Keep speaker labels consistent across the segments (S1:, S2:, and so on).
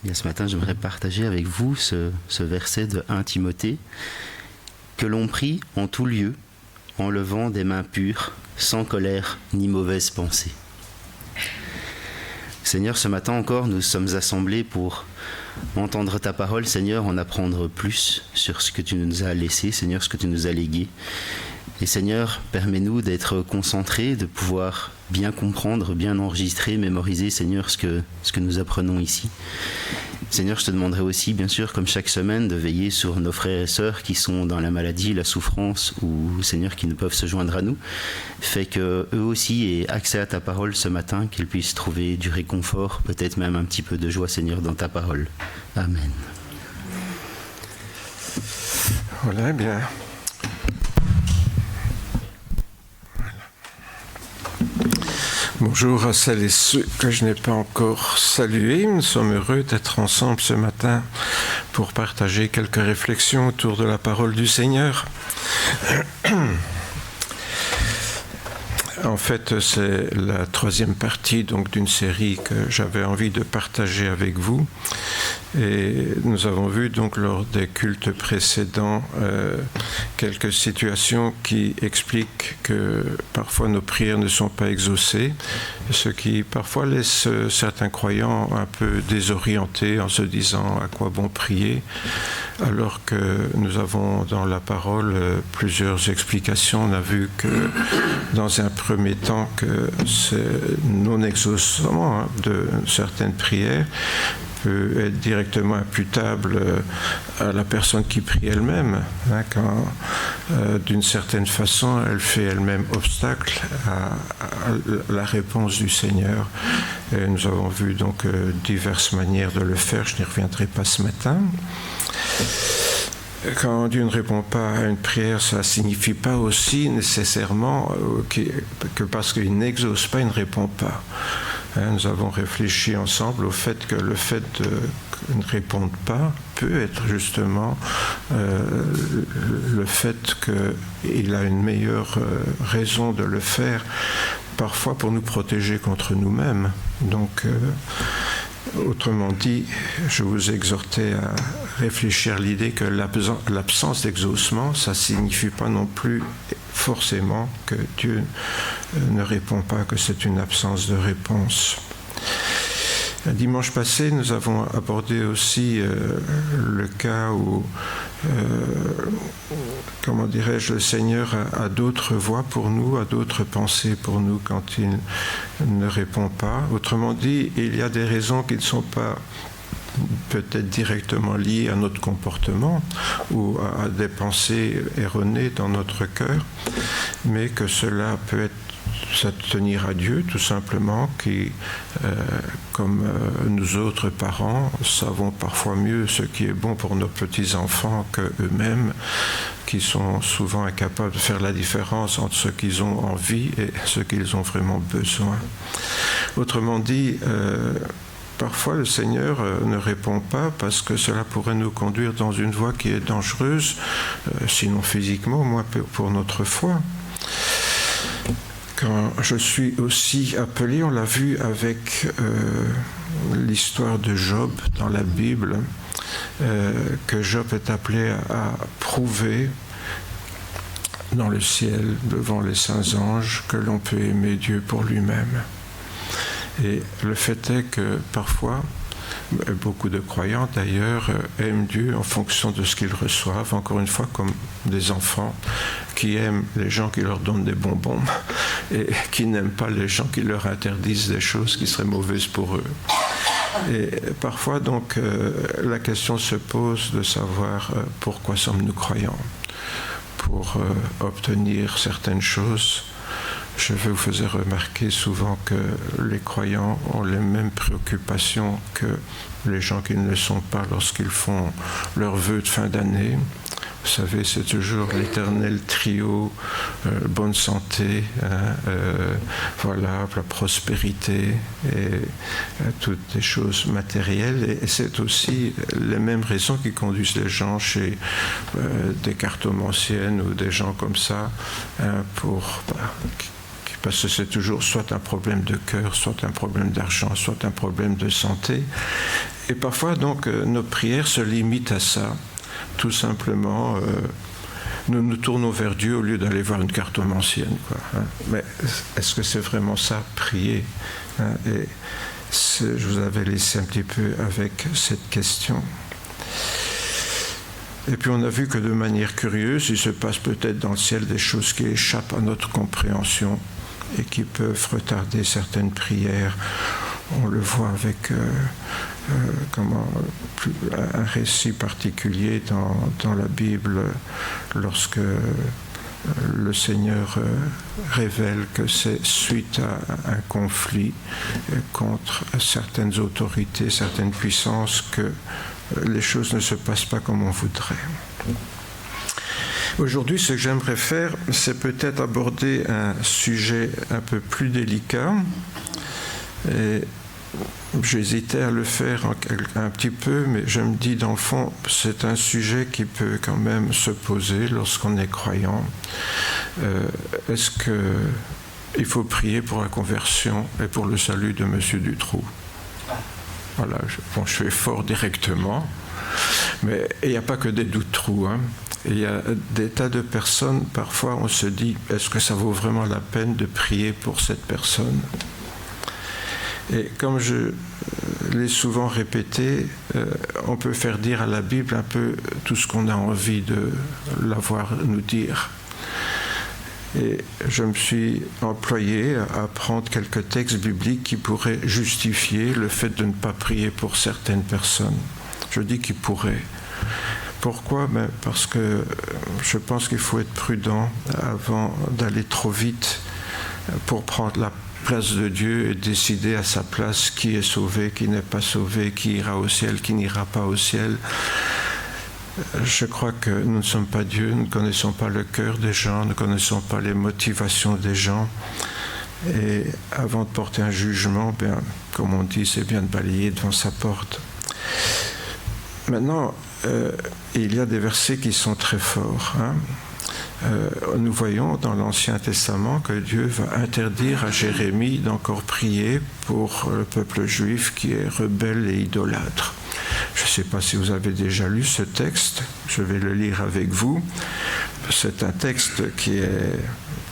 S1: Et ce matin, j'aimerais partager avec vous ce verset de 1 Timothée. « Que l'on prie en tout lieu, en levant des mains pures, sans colère ni mauvaise pensée. » Seigneur, ce matin encore, nous sommes assemblés pour entendre ta parole, Seigneur, en apprendre plus sur ce que tu nous as laissé, Seigneur, ce que tu nous as légué. Et Seigneur, permets-nous d'être concentrés, de pouvoir bien comprendre, bien enregistrer, mémoriser, Seigneur, ce que nous apprenons ici. Seigneur, je te demanderai aussi, bien sûr, comme chaque semaine, de veiller sur nos frères et sœurs qui sont dans la maladie, la souffrance, ou, Seigneur, qui ne peuvent se joindre à nous. Fais qu'eux aussi aient accès à ta parole ce matin, qu'ils puissent trouver du réconfort, peut-être même un petit peu de joie, Seigneur, dans ta parole. Amen.
S2: Voilà, bien. Bonjour à celles et ceux que je n'ai pas encore salués. Nous sommes heureux d'être ensemble ce matin pour partager quelques réflexions autour de la parole du Seigneur. En fait, c'est la troisième partie donc, d'une série que j'avais envie de partager avec vous. Et nous avons vu donc lors des cultes précédents quelques situations qui expliquent que parfois nos prières ne sont pas exaucées, ce qui parfois laisse certains croyants un peu désorientés en se disant à quoi bon prier, alors que nous avons dans la parole plusieurs explications. On a vu que dans un premier temps que ce non-exaucement de certaines prières peut être directement imputable à la personne qui prie elle-même, quand d'une certaine façon elle fait elle-même obstacle à la réponse du Seigneur. Et nous avons vu donc diverses manières de le faire, je n'y reviendrai pas ce matin. Quand Dieu ne répond pas à une prière, ça ne signifie pas aussi nécessairement que parce qu'il n'exauce pas, il ne répond pas. Nous avons réfléchi ensemble au fait que le fait qu'il ne réponde pas peut être justement le fait qu'il a une meilleure raison de le faire, parfois pour nous protéger contre nous-mêmes. Donc, autrement dit, je vous exhortais à réfléchir à l'idée que l'absence d'exaucement, ça ne signifie pas non plus forcément que Dieu ne répond pas, que c'est une absence de réponse. Dimanche passé, nous avons abordé aussi le cas où, le Seigneur a d'autres voies pour nous, a d'autres pensées pour nous quand il ne répond pas. Autrement dit, il y a des raisons qui ne sont pas peut-être directement liées à notre comportement ou à des pensées erronées dans notre cœur, mais que cela peut être tenir à Dieu, tout simplement, qui, comme nous autres parents, savons parfois mieux ce qui est bon pour nos petits-enfants qu'eux-mêmes, qui sont souvent incapables de faire la différence entre ce qu'ils ont envie et ce qu'ils ont vraiment besoin. Autrement dit, parfois le Seigneur ne répond pas parce que cela pourrait nous conduire dans une voie qui est dangereuse, sinon physiquement, au moins pour notre foi. Quand je suis aussi appelé, on l'a vu avec l'histoire de Job dans la Bible, que Job est appelé à prouver dans le ciel, devant les saints anges, que l'on peut aimer Dieu pour lui-même. Et le fait est que parfois, beaucoup de croyants d'ailleurs aiment Dieu en fonction de ce qu'ils reçoivent, encore une fois comme des enfants qui aiment les gens qui leur donnent des bonbons et qui n'aiment pas les gens qui leur interdisent des choses qui seraient mauvaises pour eux. Et parfois donc la question se pose de savoir pourquoi sommes-nous croyants? Pour obtenir certaines choses. Je vous faisais remarquer souvent que les croyants ont les mêmes préoccupations que les gens qui ne le sont pas lorsqu'ils font leurs vœux de fin d'année. Vous savez, c'est toujours l'éternel trio, bonne santé, la prospérité et toutes les choses matérielles. Et c'est aussi les mêmes raisons qui conduisent les gens chez des cartomanciennes ou des gens comme ça parce que c'est toujours soit un problème de cœur, soit un problème d'argent, soit un problème de santé. Et parfois, donc, nos prières se limitent à ça. Tout simplement, nous nous tournons vers Dieu au lieu d'aller voir une cartomancienne, quoi, hein. Mais est-ce que c'est vraiment ça, prier, hein? Et je vous avais laissé un petit peu avec cette question. Et puis on a vu que de manière curieuse, il se passe peut-être dans le ciel des choses qui échappent à notre compréhension et qui peuvent retarder certaines prières. On le voit avec un récit particulier dans la Bible, lorsque le Seigneur révèle que c'est suite à un conflit contre certaines autorités, certaines puissances, que les choses ne se passent pas comme on voudrait. Aujourd'hui, ce que j'aimerais faire, c'est peut-être aborder un sujet un peu plus délicat. Et j'hésitais à le faire un petit peu, mais je me dis, dans le fond, c'est un sujet qui peut quand même se poser lorsqu'on est croyant. Est-ce qu'il faut prier pour la conversion et pour le salut de M. Dutroux? Voilà, je fais fort directement, mais il n'y a pas que des Dutroux, hein. Il y a des tas de personnes, parfois on se dit, est-ce que ça vaut vraiment la peine de prier pour cette personne? Et comme je l'ai souvent répété, on peut faire dire à la Bible un peu tout ce qu'on a envie de la voir nous dire. Et je me suis employé à prendre quelques textes bibliques qui pourraient justifier le fait de ne pas prier pour certaines personnes. Je dis qu'ils pourraient. Pourquoi? Parce que je pense qu'il faut être prudent avant d'aller trop vite pour prendre la place de Dieu et décider à sa place qui est sauvé, qui n'est pas sauvé, qui ira au ciel, qui n'ira pas au ciel. Je crois que nous ne sommes pas Dieu, nous ne connaissons pas le cœur des gens, nous ne connaissons pas les motivations des gens. Et avant de porter un jugement, comme on dit, c'est bien de balayer devant sa porte. Maintenant, il y a des versets qui sont très forts, hein. Nous voyons dans l'Ancien Testament que Dieu va interdire à Jérémie d'encore prier pour le peuple juif qui est rebelle et idolâtre. Je ne sais pas si vous avez déjà lu ce texte, je vais le lire avec vous. C'est un texte qui est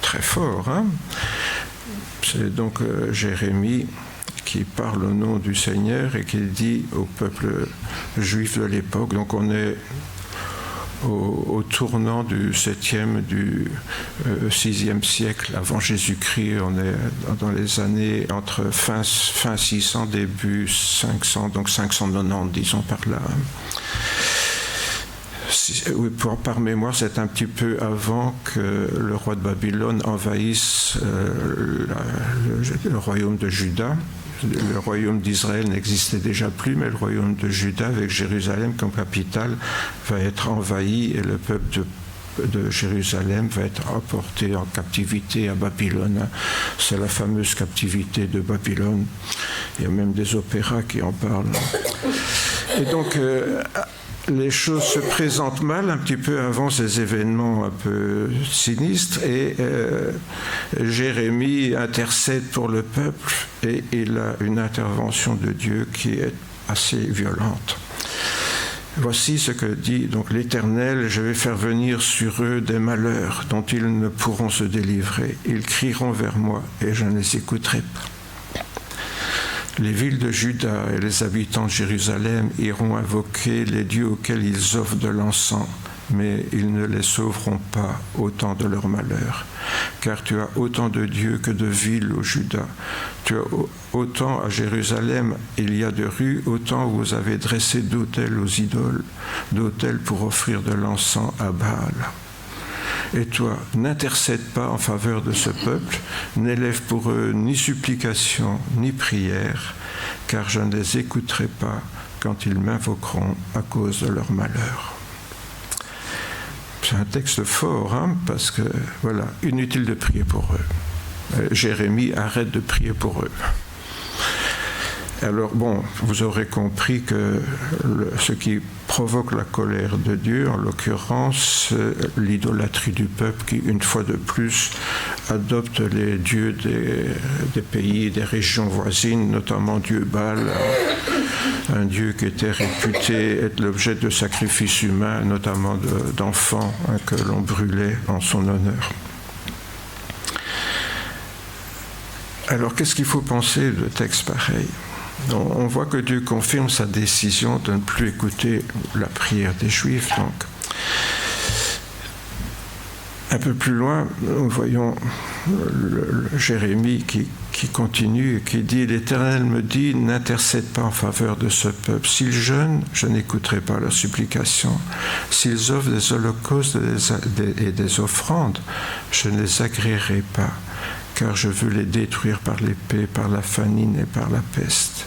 S2: très fort, hein. C'est donc Jérémie qui parle au nom du Seigneur et qui dit au peuple juif de l'époque. Donc on est au tournant du 7e, du 6e siècle avant Jésus-Christ. On est dans les années entre fin 600, début 500, donc 590, disons par là. Oui, par mémoire, c'est un petit peu avant que le roi de Babylone envahisse le royaume de Juda. Le royaume d'Israël n'existait déjà plus, mais le royaume de Juda, avec Jérusalem comme capitale, va être envahi et le peuple de Jérusalem va être emporté en captivité à Babylone. C'est la fameuse captivité de Babylone. Il y a même des opéras qui en parlent. Et donc, les choses se présentent mal un petit peu avant ces événements un peu sinistres et Jérémie intercède pour le peuple et il a une intervention de Dieu qui est assez violente. Voici ce que dit donc l'Éternel: je vais faire venir sur eux des malheurs dont ils ne pourront se délivrer. Ils crieront vers moi et je ne les écouterai pas. Les villes de Juda et les habitants de Jérusalem iront invoquer les dieux auxquels ils offrent de l'encens, mais ils ne les sauveront pas au temps de leur malheur. Car tu as autant de dieux que de villes au Juda. Tu as autant à Jérusalem il y a de rues, autant vous avez dressé d'autels aux idoles, d'autels pour offrir de l'encens à Baal. Et toi, n'intercède pas en faveur de ce peuple, n'élève pour eux ni supplication, ni prière, car je ne les écouterai pas quand ils m'invoqueront à cause de leur malheur. C'est un texte fort, hein, parce que, voilà, inutile de prier pour eux. Jérémie arrête de prier pour eux. Alors, bon, vous aurez compris que ce qui provoque la colère de Dieu, en l'occurrence, l'idolâtrie du peuple qui, une fois de plus, adopte les dieux des pays, des régions voisines, notamment Dieu Baal, un Dieu qui était réputé être l'objet de sacrifices humains, notamment d'enfants que l'on brûlait en son honneur. Alors, qu'est-ce qu'il faut penser de textes pareils ? On voit que Dieu confirme sa décision de ne plus écouter la prière des Juifs. Donc, un peu plus loin, nous voyons Jérémie qui continue et qui dit « L'Éternel me dit, n'intercède pas en faveur de ce peuple. S'ils jeûnent, je n'écouterai pas leurs supplications. S'ils offrent des holocaustes et des offrandes, je ne les agréerai pas. Car je veux les détruire par l'épée, par la famine et par la peste. »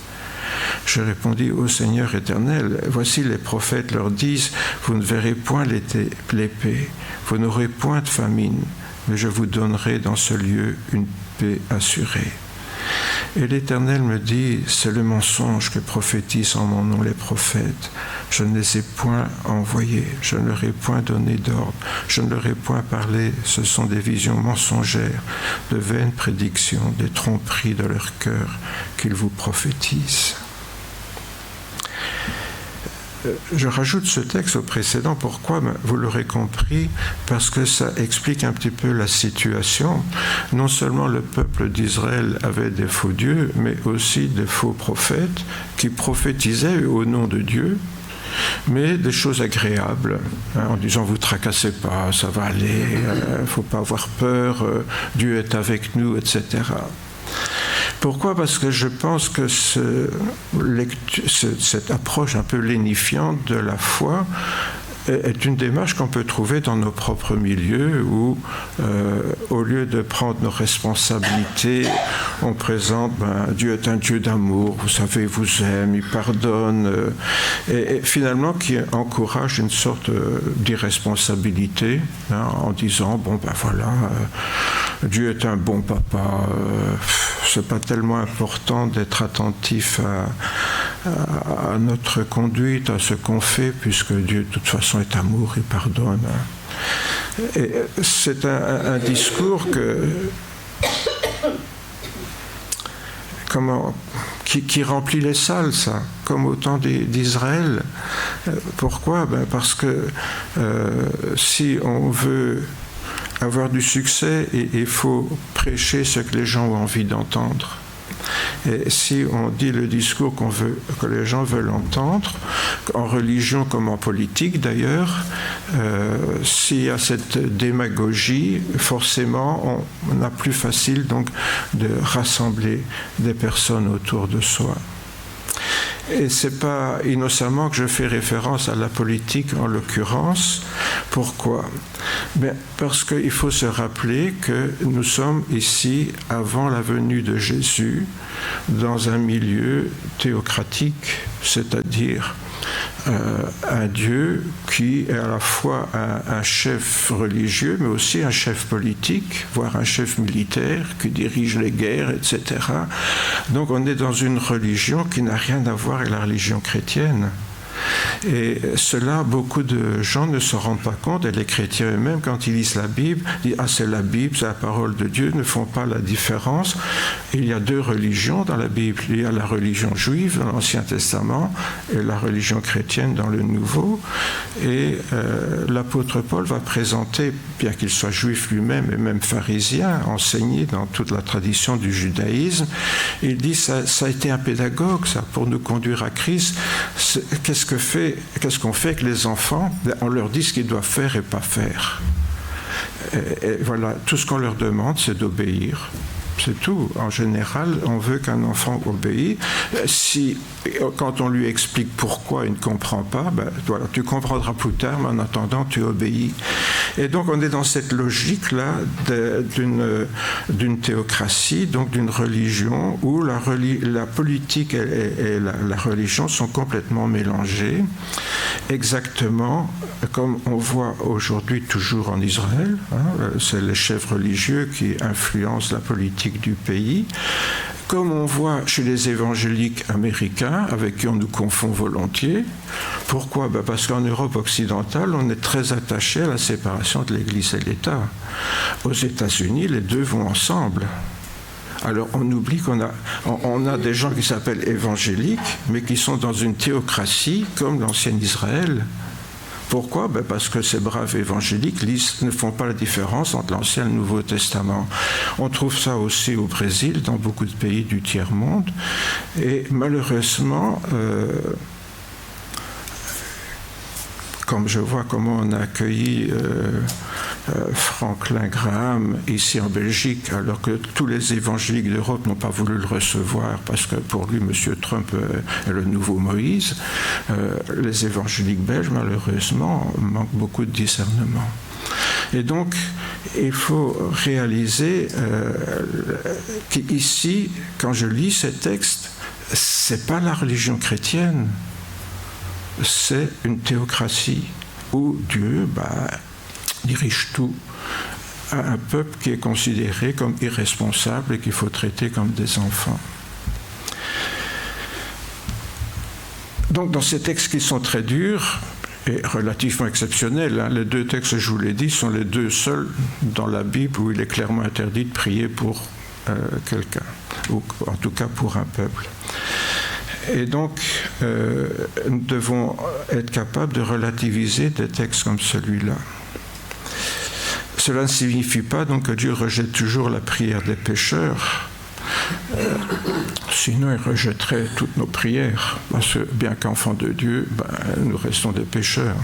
S2: Je répondis, ô Seigneur éternel, voici les prophètes leur disent, vous ne verrez point l'épée, vous n'aurez point de famine, mais je vous donnerai dans ce lieu une paix assurée. Et l'Éternel me dit, c'est le mensonge que prophétisent en mon nom les prophètes. Je ne les ai point envoyés, je ne leur ai point donné d'ordre, je ne leur ai point parlé. Ce sont des visions mensongères, de vaines prédictions, des tromperies de leur cœur qu'ils vous prophétisent. Je rajoute ce texte au précédent. Pourquoi ? Vous l'aurez compris, parce que ça explique un petit peu la situation. Non seulement le peuple d'Israël avait des faux dieux, mais aussi des faux prophètes qui prophétisaient au nom de Dieu, mais des choses agréables, en disant « vous tracassez pas, ça va aller, il ne faut pas avoir peur, Dieu est avec nous, etc. » Pourquoi ? Parce que je pense que cette approche un peu lénifiante de la foi est une démarche qu'on peut trouver dans nos propres milieux où, au lieu de prendre nos responsabilités, on présente Dieu est un Dieu d'amour, vous savez, il vous aime, il pardonne, et finalement qui encourage une sorte d'irresponsabilité, en disant voilà, Dieu est un bon papa, c'est pas tellement important d'être attentif à notre conduite, à ce qu'on fait, puisque Dieu de toute façon est amour, il pardonne. Et c'est un discours qui remplit les salles, ça, comme au temps d'Israël. Pourquoi ? Parce que si on veut avoir du succès, il faut prêcher ce que les gens ont envie d'entendre. Et si on dit le discours que les gens veulent entendre, en religion comme en politique d'ailleurs, s'il y a cette démagogie, forcément on a plus facile donc de rassembler des personnes autour de soi. Et ce n'est pas innocemment que je fais référence à la politique en l'occurrence. Pourquoi ? Parce qu'il faut se rappeler que nous sommes ici, avant la venue de Jésus, dans un milieu théocratique, c'est-à-dire un Dieu qui est à la fois un chef religieux, mais aussi un chef politique, voire un chef militaire qui dirige les guerres, etc. Donc on est dans une religion qui n'a rien à voir avec la religion chrétienne. Et cela, beaucoup de gens ne se rendent pas compte, et les chrétiens eux-mêmes, quand ils lisent la Bible, disent « Ah, c'est la Bible, c'est la parole de Dieu », ne font pas la différence. Il y a deux religions dans la Bible. Il y a la religion juive dans l'Ancien Testament et la religion chrétienne dans le Nouveau. Et l'apôtre Paul va présenter, bien qu'il soit juif lui-même et même pharisien, enseigné dans toute la tradition du judaïsme, il dit ça a été un pédagogue, ça, pour nous conduire à Christ. Qu'est-ce qu'on fait avec les enfants ? On leur dit ce qu'ils doivent faire et pas faire. Et voilà, tout ce qu'on leur demande, c'est d'obéir. C'est tout. En général, on veut qu'un enfant obéisse. Quand on lui explique pourquoi il ne comprend pas, voilà, tu comprendras plus tard, mais en attendant, tu obéis. Et donc, on est dans cette logique-là d'une théocratie, donc d'une religion où la politique et la religion sont complètement mélangées, exactement comme on voit aujourd'hui toujours en Israël. C'est les chefs religieux qui influencent la politique du pays, comme on voit chez les évangéliques américains, avec qui on nous confond volontiers. Pourquoi ? Parce qu'en Europe occidentale, on est très attaché à la séparation de l'Église et l'État. Aux États-Unis, les deux vont ensemble. Alors on oublie qu'on a des gens qui s'appellent évangéliques, mais qui sont dans une théocratie comme l'ancien Israël. Pourquoi ? Parce que ces braves évangéliques ne font pas la différence entre l'Ancien et le Nouveau Testament. On trouve ça aussi au Brésil, dans beaucoup de pays du tiers-monde. Et malheureusement, comme je vois comment on a accueilli Franklin Graham ici en Belgique, alors que tous les évangéliques d'Europe n'ont pas voulu le recevoir parce que pour lui, M. Trump est le nouveau Moïse, les évangéliques belges, malheureusement, manquent beaucoup de discernement. Et donc, il faut réaliser qu'ici, quand je lis ces textes, c'est pas la religion chrétienne, c'est une théocratie où Dieu dirige tout à un peuple qui est considéré comme irresponsable et qu'il faut traiter comme des enfants. Donc dans ces textes qui sont très durs et relativement exceptionnels, les deux textes que je vous l'ai dit sont les deux seuls dans la Bible où il est clairement interdit de prier pour quelqu'un, ou en tout cas pour un peuple. Et donc, nous devons être capables de relativiser des textes comme celui-là. Cela ne signifie pas donc que Dieu rejette toujours la prière des pécheurs. Sinon, il rejetterait toutes nos prières. Parce que bien qu'enfants de Dieu, nous restons des pécheurs.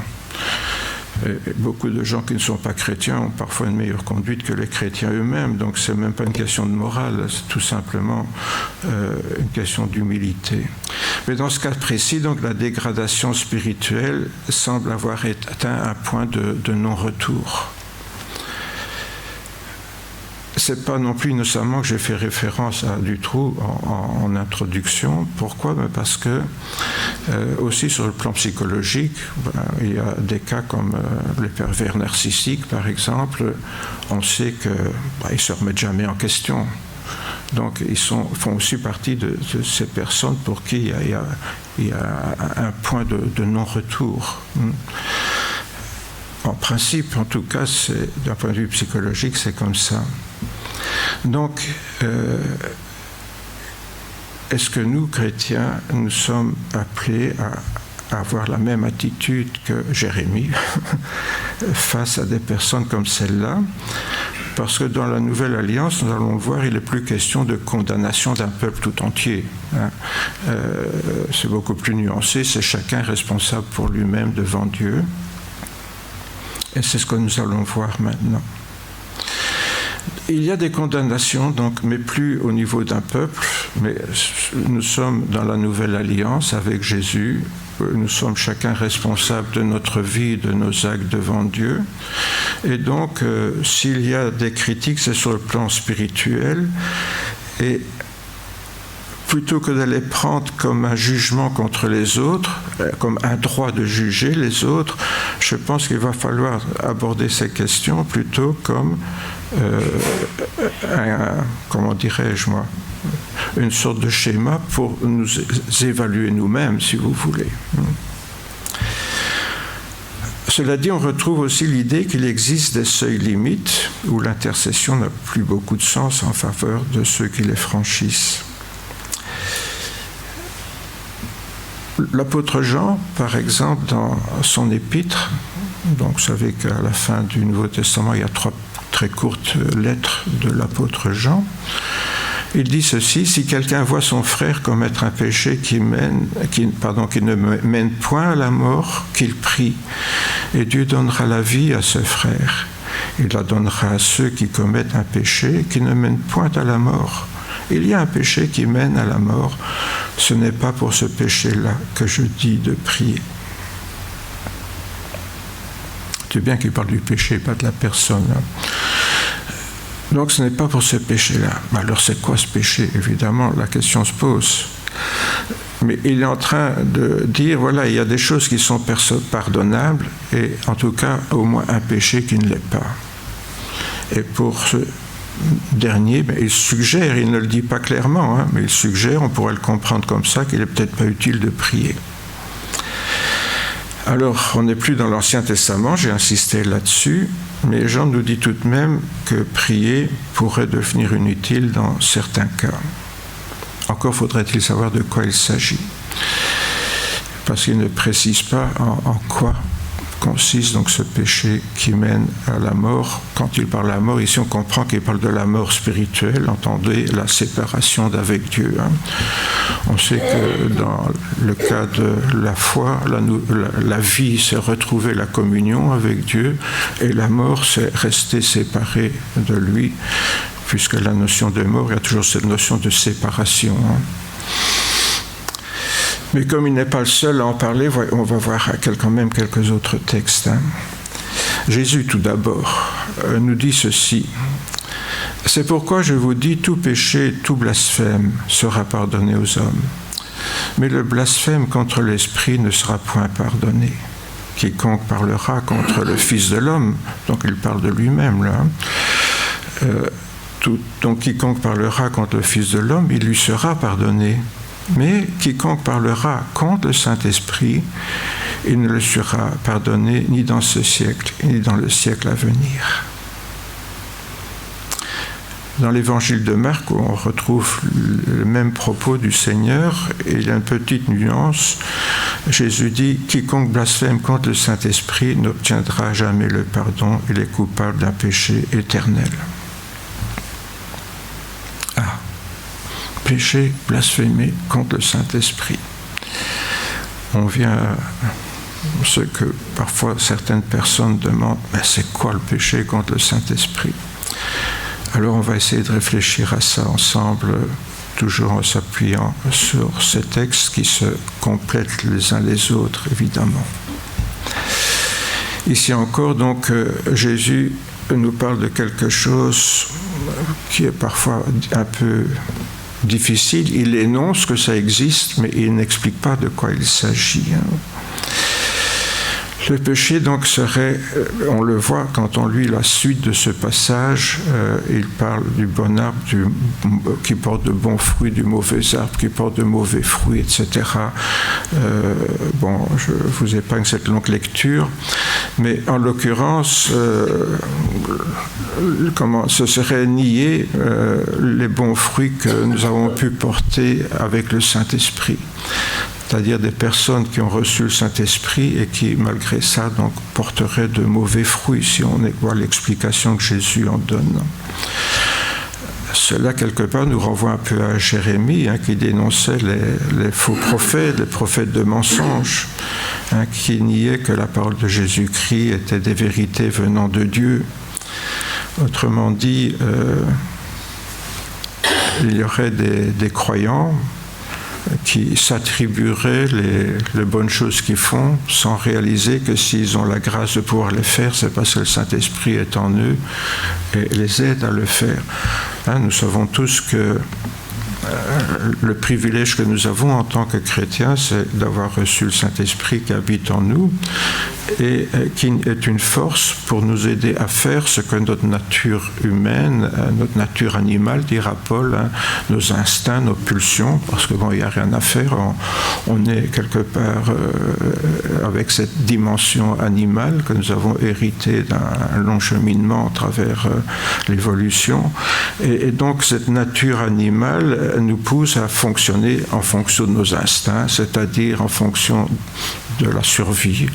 S2: Et beaucoup de gens qui ne sont pas chrétiens ont parfois une meilleure conduite que les chrétiens eux-mêmes. Donc, ce n'est même pas une question de morale, c'est tout simplement une question d'humilité. Mais dans ce cas précis, donc, la dégradation spirituelle semble avoir atteint un point de non-retour. C'est pas non plus innocemment que j'ai fait référence à Dutroux en introduction. Pourquoi ? Parce que aussi sur le plan psychologique, il y a des cas comme les pervers narcissiques, par exemple. On sait qu'ils ne se remettent jamais en question. Donc ils font aussi partie de ces personnes pour qui il y a un point de non-retour. En principe, en tout cas, d'un point de vue psychologique, c'est comme ça. Donc, est-ce que nous, chrétiens, nous sommes appelés à avoir la même attitude que Jérémie face à des personnes comme celle-là ? Parce que dans la Nouvelle Alliance, nous allons le voir, il n'est plus question de condamnation d'un peuple tout entier. C'est beaucoup plus nuancé, c'est chacun responsable pour lui-même devant Dieu. Et c'est ce que nous allons voir maintenant. Il y a des condamnations, donc, mais plus au niveau d'un peuple, mais nous sommes dans la Nouvelle Alliance avec Jésus, nous sommes chacun responsable de notre vie, de nos actes devant Dieu. Et donc, s'il y a des critiques, c'est sur le plan spirituel. Et plutôt que de les prendre comme un jugement contre les autres, comme un droit de juger les autres, je pense qu'il va falloir aborder ces questions plutôt comme comment dirais-je moi, une sorte de schéma pour nous évaluer nous-mêmes, si vous voulez. Cela dit, on retrouve aussi l'idée qu'il existe des seuils limites où l'intercession n'a plus beaucoup de sens en faveur de ceux qui les franchissent. L'apôtre Jean, par exemple, dans son épître, donc vous savez qu'à la fin du Nouveau Testament, il y a 3 très courtes lettres de l'apôtre Jean, il dit ceci: si quelqu'un voit son frère commettre un péché qui ne mène point à la mort, qu'il prie, et Dieu donnera la vie à ce frère. Il la donnera à ceux qui commettent un péché qui ne mène point à la mort. Il y a un péché qui mène à la mort. Ce n'est pas pour ce péché-là que je dis de prier. C'est bien qu'il parle du péché, pas de la personne. Donc ce n'est pas pour ce péché-là. Alors c'est quoi ce péché ? Évidemment, la question se pose. Mais il est en train de dire, voilà, il y a des choses qui sont pardonnables, et en tout cas, au moins un péché qui ne l'est pas. Et pour ce dernier, il suggère, il ne le dit pas clairement, mais il suggère, on pourrait le comprendre comme ça, qu'il n'est peut-être pas utile de prier. Alors, on n'est plus dans l'Ancien Testament, j'ai insisté là-dessus, mais Jean nous dit tout de même que prier pourrait devenir inutile dans certains cas. Encore faudrait-il savoir de quoi il s'agit, parce qu'il ne précise pas en quoi consiste donc ce péché qui mène à la mort. Quand il parle de la mort, ici on comprend qu'il parle de la mort spirituelle, entendez, la séparation d'avec Dieu. On sait que dans le cas de la foi, la vie, c'est retrouver la communion avec Dieu, et la mort, c'est rester séparé de lui, puisque la notion de mort, il y a toujours cette notion de séparation. Mais comme il n'est pas le seul à en parler, on va voir quand même quelques autres textes. Jésus, tout d'abord, nous dit ceci. « C'est pourquoi je vous dis, tout péché, tout blasphème sera pardonné aux hommes. Mais le blasphème contre l'Esprit ne sera point pardonné. Quiconque parlera contre le Fils de l'homme, donc il parle de lui-même là, donc quiconque parlera contre le Fils de l'homme, il lui sera pardonné. Mais quiconque parlera contre le Saint-Esprit, il ne le sera pardonné ni dans ce siècle, ni dans le siècle à venir. » Dans l'évangile de Marc, où on retrouve le même propos du Seigneur, et il y a une petite nuance. Jésus dit « Quiconque blasphème contre le Saint-Esprit n'obtiendra jamais le pardon, il est coupable d'un péché éternel. » Péché, blasphémé contre le Saint-Esprit. On vient à ce que parfois certaines personnes demandent, mais c'est quoi le péché contre le Saint-Esprit? Alors on va essayer de réfléchir à ça ensemble, toujours en s'appuyant sur ces textes qui se complètent les uns les autres, évidemment. Ici encore, donc, Jésus nous parle de quelque chose qui est parfois un peu difficile. Il énonce que ça existe, mais il n'explique pas de quoi il s'agit. Le péché, donc, serait, on le voit quand on lit la suite de ce passage, il parle du bon arbre qui porte de bons fruits, du mauvais arbre qui porte de mauvais fruits, etc. Bon, je vous épargne cette longue lecture, mais en l'occurrence, ce serait nier les bons fruits que nous avons pu porter avec le Saint-Esprit. C'est-à-dire des personnes qui ont reçu le Saint-Esprit et qui, malgré ça, donc, porteraient de mauvais fruits, si on voit l'explication que Jésus en donne. Cela, quelque part, nous renvoie un peu à Jérémie, qui dénonçait les faux prophètes, les prophètes de mensonges, qui niaient que la parole de Jésus-Christ était des vérités venant de Dieu. Autrement dit, il y aurait des croyants qui s'attribueraient les bonnes choses qu'ils font sans réaliser que s'ils ont la grâce de pouvoir les faire, c'est parce que le Saint-Esprit est en eux et les aide à le faire. Nous savons tous que le privilège que nous avons en tant que chrétiens, c'est d'avoir reçu le Saint-Esprit qui habite en nous et qui est une force pour nous aider à faire ce que notre nature humaine, notre nature animale, dira Paul, nos instincts, nos pulsions, parce que bon, il n'y a rien à faire, on est quelque part avec cette dimension animale que nous avons héritée d'un long cheminement à travers l'évolution, et donc cette nature animale nous pousse à fonctionner en fonction de nos instincts, c'est-à-dire en fonction de la survie,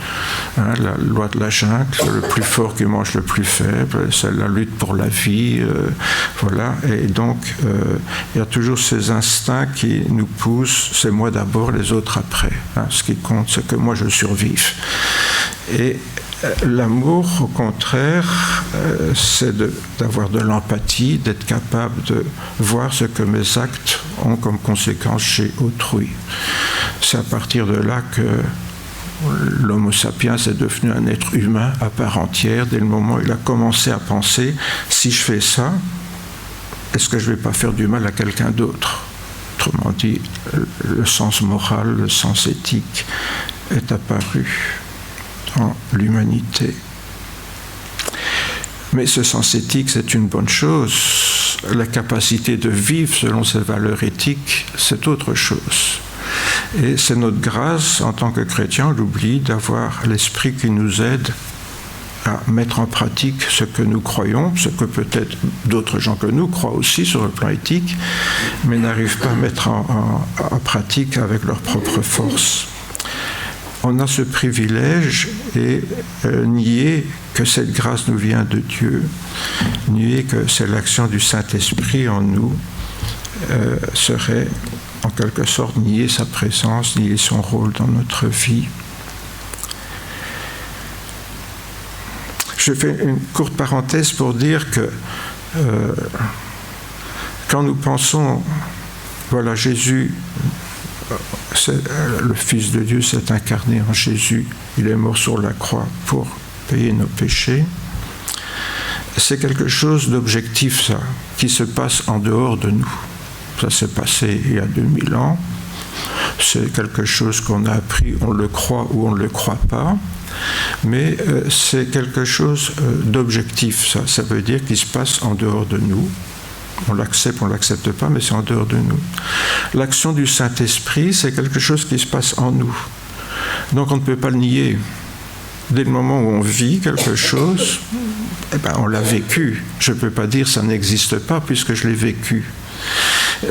S2: la loi de la jungle, le plus fort qui mange le plus faible, c'est la lutte pour la vie, voilà. Et donc il y a toujours ces instincts qui nous poussent, c'est moi d'abord, les autres après. Ce qui compte, c'est que moi je survive. Et l'amour, au contraire, c'est d'avoir de l'empathie, d'être capable de voir ce que mes actes ont comme conséquence chez autrui. C'est à partir de là que l'homo sapiens est devenu un être humain à part entière, dès le moment où il a commencé à penser, si je fais ça, est-ce que je ne vais pas faire du mal à quelqu'un d'autre? Autrement dit, le sens moral, le sens éthique est apparu en l'humanité. Mais ce sens éthique, c'est une bonne chose. La capacité de vivre selon ces valeurs éthiques, c'est autre chose. Et c'est notre grâce en tant que chrétien, on l'oublie, d'avoir l'Esprit qui nous aide à mettre en pratique ce que nous croyons, ce que peut-être d'autres gens que nous croient aussi sur le plan éthique, mais n'arrivent pas à mettre en pratique avec leur propre force. On a ce privilège et nier que cette grâce nous vient de Dieu, nier que c'est l'action du Saint-Esprit en nous, serait en quelque sorte nier sa présence, nier son rôle dans notre vie. Je fais une courte parenthèse pour dire que quand nous pensons, voilà, Jésus, le Fils de Dieu s'est incarné en Jésus, il est mort sur la croix pour payer nos péchés, c'est quelque chose d'objectif, ça, qui se passe en dehors de nous. Ça s'est passé il y a 2000 ans, c'est quelque chose qu'on a appris, on le croit ou on ne le croit pas, mais c'est quelque chose d'objectif, ça. Ça veut dire qu'il se passe en dehors de nous. On l'accepte, on ne l'accepte pas, mais c'est en dehors de nous. L'action du Saint-Esprit, c'est quelque chose qui se passe en nous. Donc on ne peut pas le nier. Dès le moment où on vit quelque chose, eh ben, on l'a vécu. Je ne peux pas dire ça n'existe pas puisque je l'ai vécu.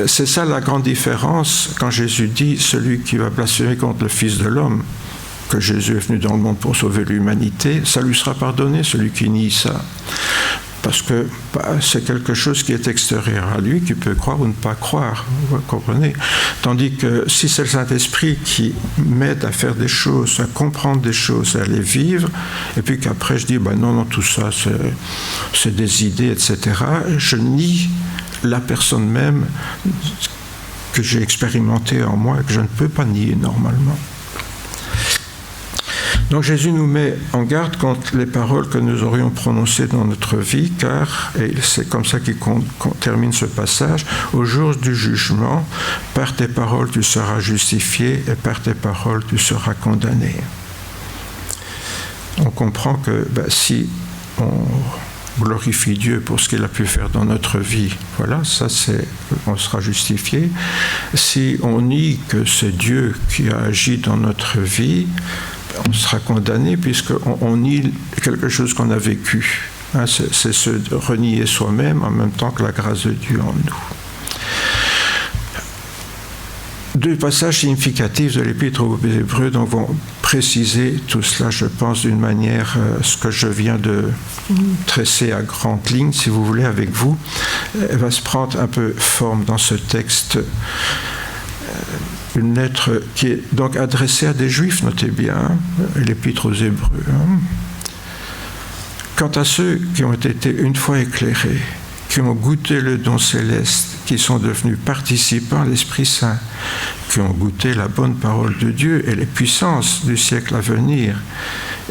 S2: C'est ça la grande différence quand Jésus dit « Celui qui va blasphémer contre le Fils de l'homme », que Jésus est venu dans le monde pour sauver l'humanité, ça lui sera pardonné, celui qui nie ça. Parce que c'est quelque chose qui est extérieur à lui, qui peut croire ou ne pas croire, vous comprenez. Tandis que si c'est le Saint-Esprit qui m'aide à faire des choses, à comprendre des choses, à les vivre, et puis qu'après je dis, non, tout ça, c'est des idées, etc., je nie la personne même que j'ai expérimentée en moi et que je ne peux pas nier normalement. Donc Jésus nous met en garde contre les paroles que nous aurions prononcées dans notre vie, car, et c'est comme ça qu'il termine ce passage, au jour du jugement, par tes paroles tu seras justifié et par tes paroles tu seras condamné. On comprend que si on glorifie Dieu pour ce qu'il a pu faire dans notre vie, voilà, on sera justifié. Si on nie que c'est Dieu qui a agi dans notre vie, on sera condamné puisqu'on nie quelque chose qu'on a vécu. C'est se renier soi-même en même temps que la grâce de Dieu en nous. Deux passages significatifs de l'Épître aux Hébreux donc vont préciser tout cela, je pense, d'une manière, ce que je viens de tresser à grandes lignes, si vous voulez, avec vous, va se prendre un peu forme dans ce texte. Une lettre qui est donc adressée à des Juifs, notez bien, l'Épître aux Hébreux. Quant à ceux qui ont été une fois éclairés, qui ont goûté le don céleste, qui sont devenus participants à l'Esprit Saint, qui ont goûté la bonne parole de Dieu et les puissances du siècle à venir,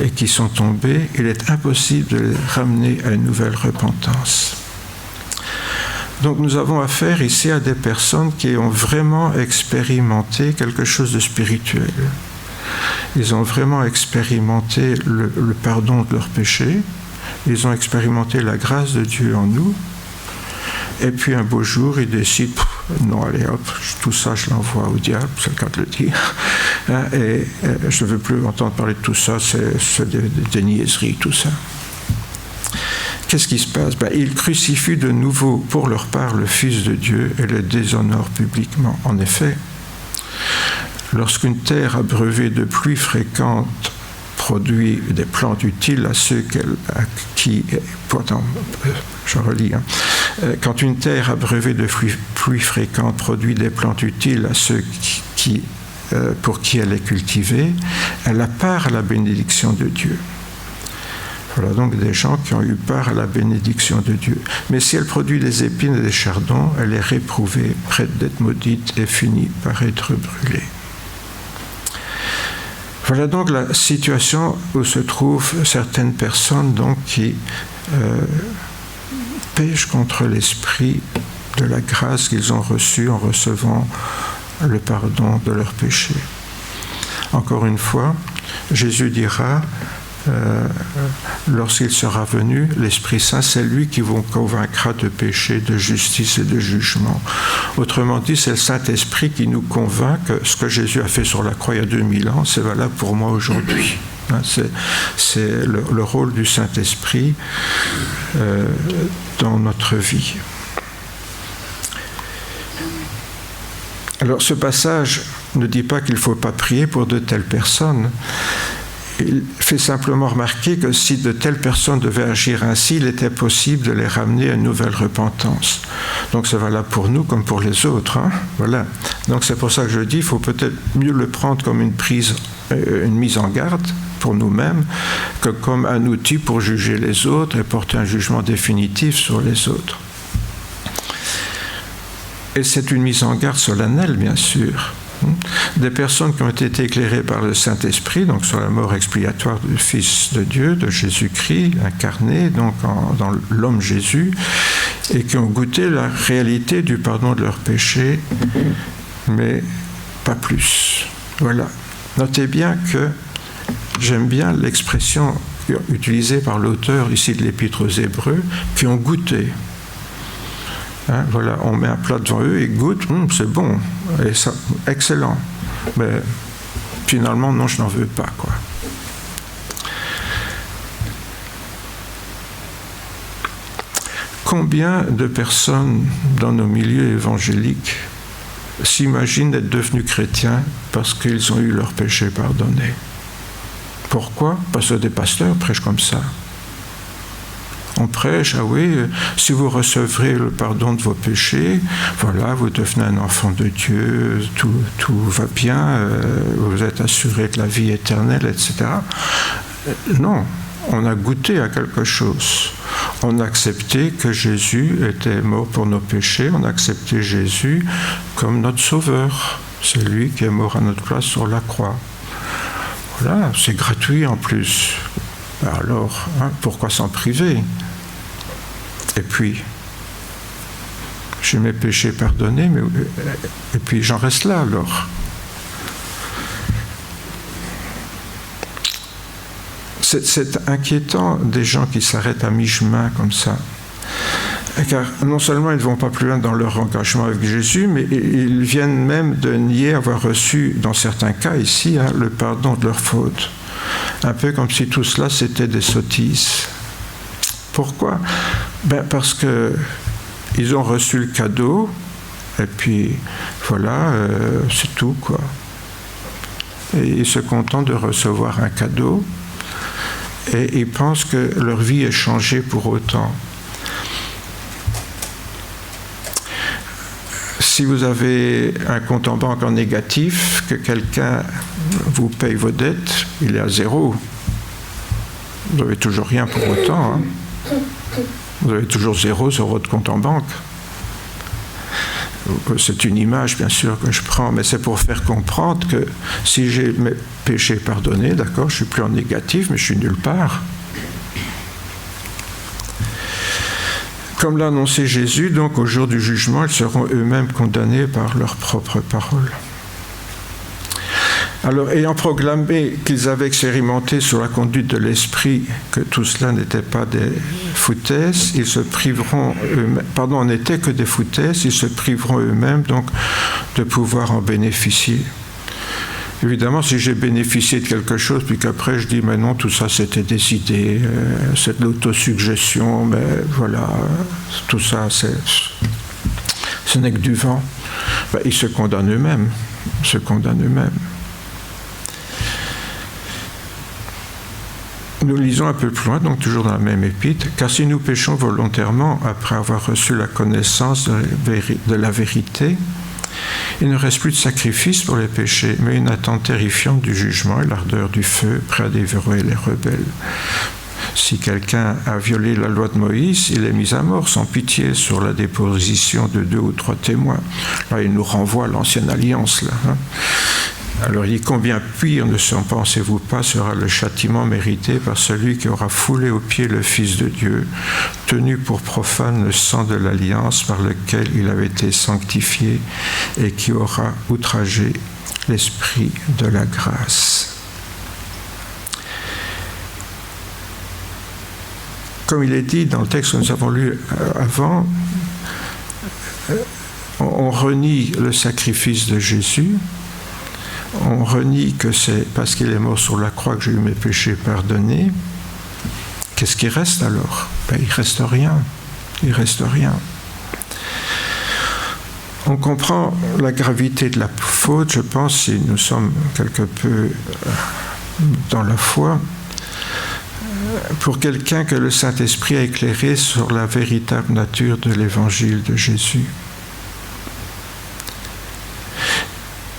S2: et qui sont tombés, il est impossible de les ramener à une nouvelle repentance. Donc nous avons affaire ici à des personnes qui ont vraiment expérimenté quelque chose de spirituel. Ils ont vraiment expérimenté le pardon de leurs péchés, ils ont expérimenté la grâce de Dieu en nous, et puis un beau jour, ils décident, non, allez hop, tout ça je l'envoie au diable, c'est le cas de le dire, et je ne veux plus entendre parler de tout ça, c'est des niaiseries, tout ça. Qu'est-ce qui se passe ? Ils crucifient de nouveau pour leur part le Fils de Dieu et le déshonorent publiquement. En effet, lorsqu'une terre abreuvée de pluie fréquente produit des plantes utiles à ceux qui... je relis. Quand une terre abreuvée de pluie fréquente produit des plantes utiles à ceux pour qui elle est cultivée, elle a part à la bénédiction de Dieu. Voilà donc des gens qui ont eu part à la bénédiction de Dieu. Mais si elle produit des épines et des chardons, elle est réprouvée, prête d'être maudite et finit par être brûlée. Voilà donc la situation où se trouvent certaines personnes donc, qui pêchent contre l'esprit de la grâce qu'ils ont reçue en recevant le pardon de leurs péchés. Encore une fois, Jésus dira lorsqu'il sera venu, l'Esprit Saint, c'est lui qui vous convaincra de péché, de justice et de jugement. Autrement dit, c'est le Saint-Esprit qui nous convainc que ce que Jésus a fait sur la croix il y a 2000 ans, c'est valable pour moi aujourd'hui. C'est le rôle du Saint-Esprit dans notre vie. Alors ce passage ne dit pas qu'il ne faut pas prier pour de telles personnes. Il fait simplement remarquer que si de telles personnes devaient agir ainsi, il était possible de les ramener à une nouvelle repentance. Donc c'est valable pour nous comme pour les autres. Voilà. Donc c'est pour ça que je dis, il faut peut-être mieux le prendre comme une mise en garde pour nous-mêmes que comme un outil pour juger les autres et porter un jugement définitif sur les autres. Et c'est une mise en garde solennelle, bien sûr. Des personnes qui ont été éclairées par le Saint-Esprit, donc sur la mort expiatoire du Fils de Dieu, de Jésus-Christ, incarné donc dans l'homme Jésus, et qui ont goûté la réalité du pardon de leurs péchés, mais pas plus. Voilà. Notez bien que j'aime bien l'expression utilisée par l'auteur ici de l'Épître aux Hébreux, qui ont goûté. Voilà, on met un plat devant eux, ils goûtent, c'est bon, et ça, excellent. Mais finalement, non, je n'en veux pas, quoi. Combien de personnes dans nos milieux évangéliques s'imaginent être devenus chrétiens parce qu'ils ont eu leurs péchés pardonnés? Pourquoi? Parce que des pasteurs prêchent comme ça. On prêche, ah oui, si vous recevrez le pardon de vos péchés, voilà, vous devenez un enfant de Dieu, tout va bien, vous êtes assuré de la vie éternelle, etc. Non, on a goûté à quelque chose. On a accepté que Jésus était mort pour nos péchés, on a accepté Jésus comme notre sauveur. C'est lui qui est mort à notre place sur la croix. Voilà, c'est gratuit en plus. Alors, pourquoi s'en priver? Et puis, j'ai mes péchés pardonnés, et puis j'en reste là alors. C'est inquiétant des gens qui s'arrêtent à mi-chemin comme ça. Car non seulement ils ne vont pas plus loin dans leur engagement avec Jésus, mais ils viennent même de nier avoir reçu, dans certains cas ici, le pardon de leurs fautes. Un peu comme si tout cela c'était des sottises. Pourquoi? Parce qu'ils ont reçu le cadeau, et puis voilà, c'est tout, quoi. Et ils se contentent de recevoir un cadeau, et ils pensent que leur vie est changée pour autant. Si vous avez un compte en banque en négatif, que quelqu'un vous paye vos dettes, il est à zéro. Vous n'avez toujours rien pour autant. Vous avez toujours zéro sur votre compte en banque. C'est une image, bien sûr, que je prends, mais c'est pour faire comprendre que si j'ai mes péchés pardonnés, d'accord, je ne suis plus en négatif, mais je suis nulle part. Comme l'a annoncé Jésus, donc au jour du jugement, ils seront eux-mêmes condamnés par leurs propres paroles. Alors, ayant proclamé qu'ils avaient expérimenté sur la conduite de l'Esprit que tout cela n'était pas des foutaises, ils se priveront eux-mêmes, n'était que des foutaises, ils se priveront eux-mêmes donc de pouvoir en bénéficier. Évidemment, si j'ai bénéficié de quelque chose, puis qu'après je dis, mais non, tout ça c'était des idées, c'est de l'autosuggestion, mais voilà, tout ça, ce n'est que du vent. Ils se condamnent eux-mêmes, Nous lisons un peu plus loin, donc toujours dans la même épître, car si nous péchons volontairement après avoir reçu la connaissance de la vérité, il ne reste plus de sacrifice pour les péchés, mais une attente terrifiante du jugement et l'ardeur du feu prêt à dévorer les rebelles. Si quelqu'un a violé la loi de Moïse, il est mis à mort sans pitié sur la déposition de 2 ou 3 témoins. Là, il nous renvoie à l'ancienne alliance, là. Alors il dit, combien pire, ne pensez-vous pas, sera le châtiment mérité par celui qui aura foulé aux pieds le Fils de Dieu, tenu pour profane le sang de l'alliance par lequel il avait été sanctifié et qui aura outragé l'Esprit de la grâce. comme il est dit dans le texte que nous avons lu avant, on renie le sacrifice de Jésus, on renie que c'est parce qu'il est mort sur la croix que j'ai eu mes péchés pardonnés. Qu'est-ce qui reste alors? Ben, il ne reste rien. Il ne reste rien. On comprend la gravité de la faute, je pense, si nous sommes quelque peu dans la foi, pour quelqu'un que le Saint-Esprit a éclairé sur la véritable nature de l'Évangile de Jésus.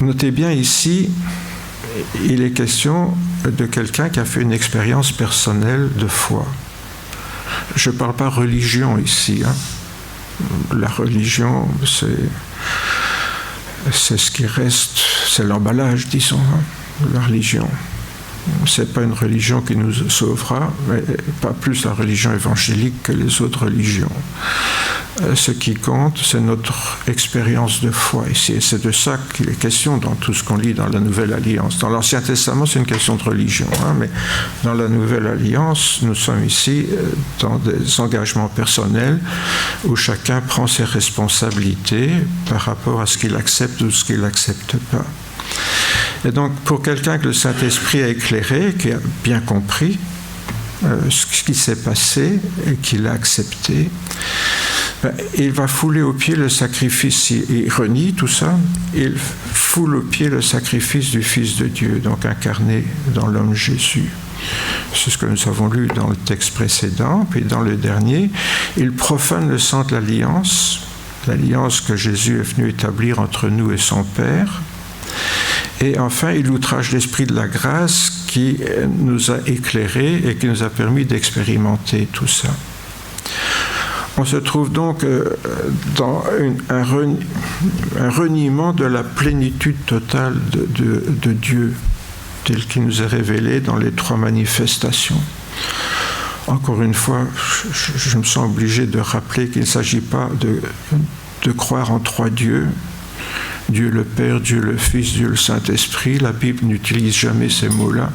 S2: Notez bien ici, il est question de quelqu'un qui a fait une expérience personnelle de foi. Je ne parle pas religion ici. La religion, c'est ce qui reste, c'est l'emballage, disons, la religion. Ce n'est pas une religion qui nous sauvera, mais pas plus la religion évangélique que les autres religions. Ce qui compte, c'est notre expérience de foi. Et c'est de ça qu'il est question dans tout ce qu'on lit dans la Nouvelle Alliance. Dans l'Ancien Testament, c'est une question de religion, mais dans la Nouvelle Alliance, nous sommes ici dans des engagements personnels où chacun prend ses responsabilités par rapport à ce qu'il accepte ou ce qu'il n'accepte pas. Et donc, pour quelqu'un que le Saint-Esprit a éclairé, qui a bien compris ce qui s'est passé et qui l'a accepté, il va fouler aux pieds le sacrifice, il renie tout ça, il foule aux pieds le sacrifice du Fils de Dieu, donc incarné dans l'homme Jésus. C'est ce que nous avons lu dans le texte précédent, puis dans le dernier, il profane le sang de l'alliance que Jésus est venu établir entre nous et son Père. Et enfin, il outrage l'esprit de la grâce qui nous a éclairés et qui nous a permis d'expérimenter tout ça. On se trouve donc dans un reniement de la plénitude totale de Dieu, tel qu'il nous est révélé dans les 3 manifestations. Encore une fois, je me sens obligé de rappeler qu'il ne s'agit pas de croire en 3 dieux, Dieu le Père, Dieu le Fils, Dieu le Saint-Esprit. La Bible n'utilise jamais ces mots-là.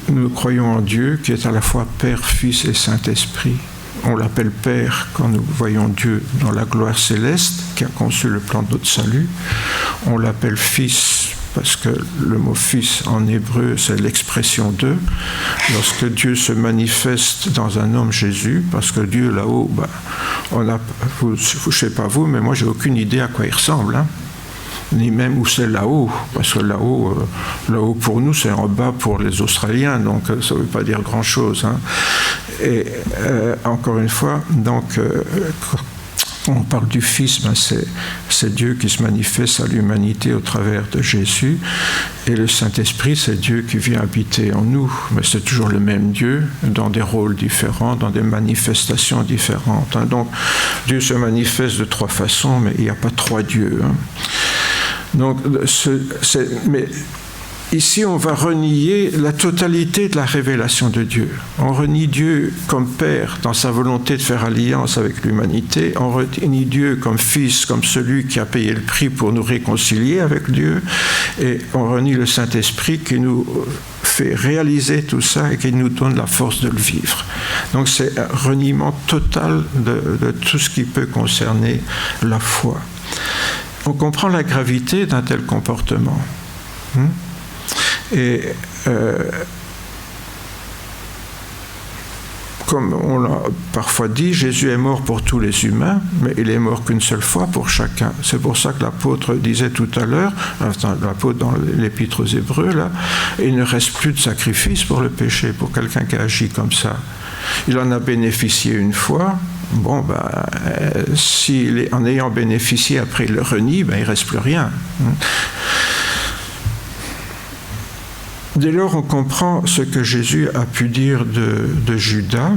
S2: Nous croyons en Dieu qui est à la fois Père, Fils et Saint-Esprit. On l'appelle Père quand nous voyons Dieu dans la gloire céleste qui a conçu le plan de notre salut. On l'appelle Fils parce que le mot Fils en hébreu c'est l'expression de. Lorsque Dieu se manifeste dans un homme Jésus, parce que Dieu là-haut, je ne sais pas vous, mais moi j'ai aucune idée à quoi il ressemble. Ni même où c'est là-haut, parce que là-haut pour nous c'est en bas pour les Australiens, donc ça ne veut pas dire grand-chose. Et encore une fois, donc on parle du Fils, c'est Dieu qui se manifeste à l'humanité au travers de Jésus, et le Saint-Esprit, c'est Dieu qui vient habiter en nous, mais c'est toujours le même Dieu, dans des rôles différents, dans des manifestations différentes. Donc Dieu se manifeste de 3 façons, mais il n'y a pas 3 dieux. Donc, mais ici, on va renier la totalité de la révélation de Dieu. On renie Dieu comme Père dans sa volonté de faire alliance avec l'humanité. On renie Dieu comme Fils, comme celui qui a payé le prix pour nous réconcilier avec Dieu. Et on renie le Saint-Esprit qui nous fait réaliser tout ça et qui nous donne la force de le vivre. Donc, c'est un reniement total de tout ce qui peut concerner la foi. On comprend la gravité d'un tel comportement. Et comme on l'a parfois dit, Jésus est mort pour tous les humains, mais il est mort qu'une seule fois pour chacun. C'est pour ça que l'apôtre disait tout à l'heure, l'apôtre dans l'épître aux Hébreux, là, il ne reste plus de sacrifice pour le péché, pour quelqu'un qui agit comme ça. Il en a bénéficié une fois. Bon, en ayant bénéficié, après il le renie, il ne reste plus rien. Dès lors, on comprend ce que Jésus a pu dire de Judas.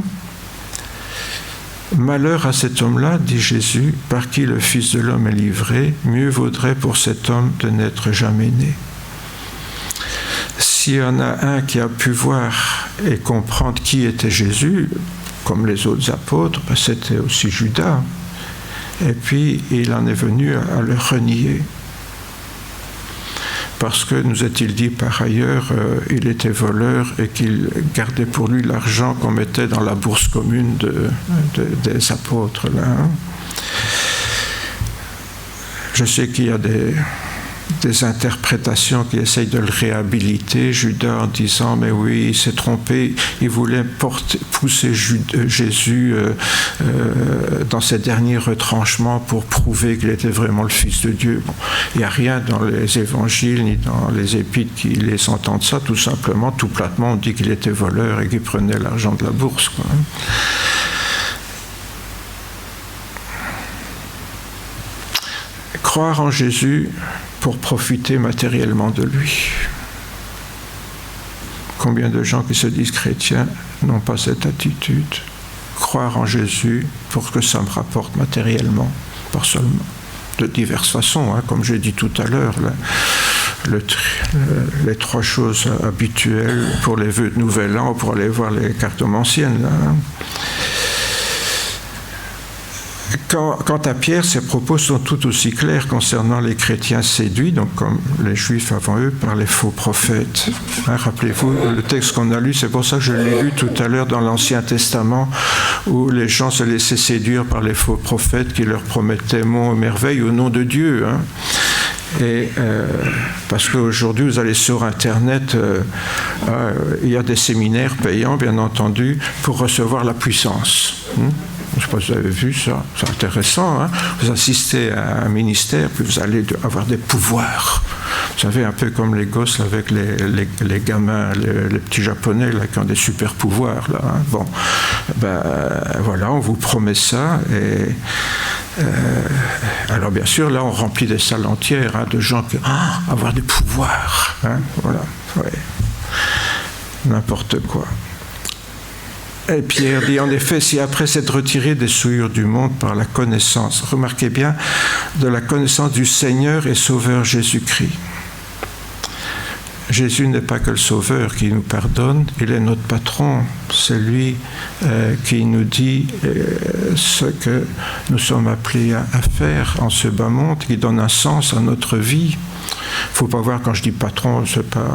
S2: « Malheur à cet homme-là, dit Jésus, par qui le Fils de l'homme est livré, mieux vaudrait pour cet homme de n'être jamais né. » S'il y en a un qui a pu voir et comprendre qui était Jésus, comme les autres apôtres, c'était aussi Judas. Et puis, il en est venu à le renier. parce que, nous est-il dit par ailleurs, il était voleur et qu'il gardait pour lui l'argent qu'on mettait dans la bourse commune des apôtres. Là, hein. Je sais qu'il y a des interprétations qui essayent de le réhabiliter, Judas en disant mais oui, il s'est trompé, il voulait pousser Jésus dans ses derniers retranchements pour prouver qu'il était vraiment le Fils de Dieu. Bon, il n'y a rien dans les évangiles ni dans les épîtres qui laissent entendre ça, tout simplement, tout platement, on dit qu'il était voleur et qu'il prenait l'argent de la bourse, quoi. Croire en Jésus pour profiter matériellement de lui. Combien de gens qui se disent chrétiens n'ont pas cette attitude? Croire en Jésus pour que ça me rapporte matériellement, pas seulement. De diverses façons, hein, comme j'ai dit tout à l'heure, les trois choses habituelles pour les vœux de Nouvel An, pour aller voir les cartomanciennes. Là, hein. Quant à Pierre, ses propos sont tout aussi clairs concernant les chrétiens séduits, donc comme les Juifs avant eux, par les faux prophètes. Hein, rappelez-vous, le texte qu'on a lu, c'est pour ça que je l'ai lu tout à l'heure dans l'Ancien Testament, où les gens se laissaient séduire par les faux prophètes qui leur promettaient monts et merveilles au nom de Dieu. Hein. Et parce qu'aujourd'hui, vous allez sur Internet, il y a des séminaires payants, bien entendu, pour recevoir la puissance. Je ne sais pas si vous avez vu ça, c'est intéressant. Hein? Vous assistez à un ministère, puis vous allez avoir des pouvoirs. Vous savez, un peu comme les gosses avec les gamins, les petits japonais là, qui ont des super pouvoirs. Là, hein? Bon, ben voilà, on vous promet ça. Et alors bien sûr, là, on remplit des salles entières hein, de gens qui avoir des pouvoirs. Hein? Voilà, ouais. N'importe quoi. Et Pierre dit, en effet, si après s'être retiré des souillures du monde par la connaissance, remarquez bien, de la connaissance du Seigneur et Sauveur Jésus-Christ. Jésus n'est pas que le Sauveur qui nous pardonne, il est notre patron, c'est lui qui nous dit ce que nous sommes appelés à faire en ce bas monde, qui donne un sens à notre vie. Il ne faut pas voir, quand je dis patron, c'est pas...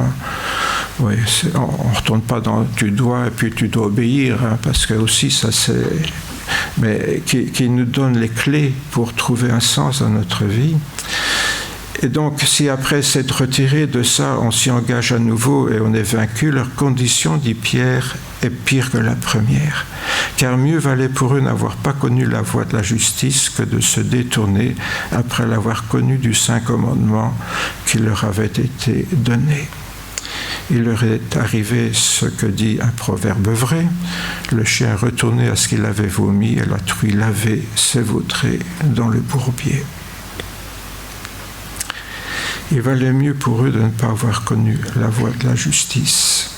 S2: Oui, on ne retourne pas dans tu dois et puis tu dois obéir, hein, parce que aussi ça c'est... Mais qui nous donne les clés pour trouver un sens dans notre vie. Et donc, si après s'être retiré de ça, on s'y engage à nouveau et on est vaincu, leur condition, dit Pierre, est pire que la première. Car mieux valait pour eux n'avoir pas connu la voie de la justice que de se détourner après l'avoir connu du Saint Commandement qui leur avait été donné. Il leur est arrivé ce que dit un proverbe vrai, le chien retourné à ce qu'il avait vomi et la truie lavée s'est vautrée dans le bourbier. Il valait mieux pour eux de ne pas avoir connu la voie de la justice.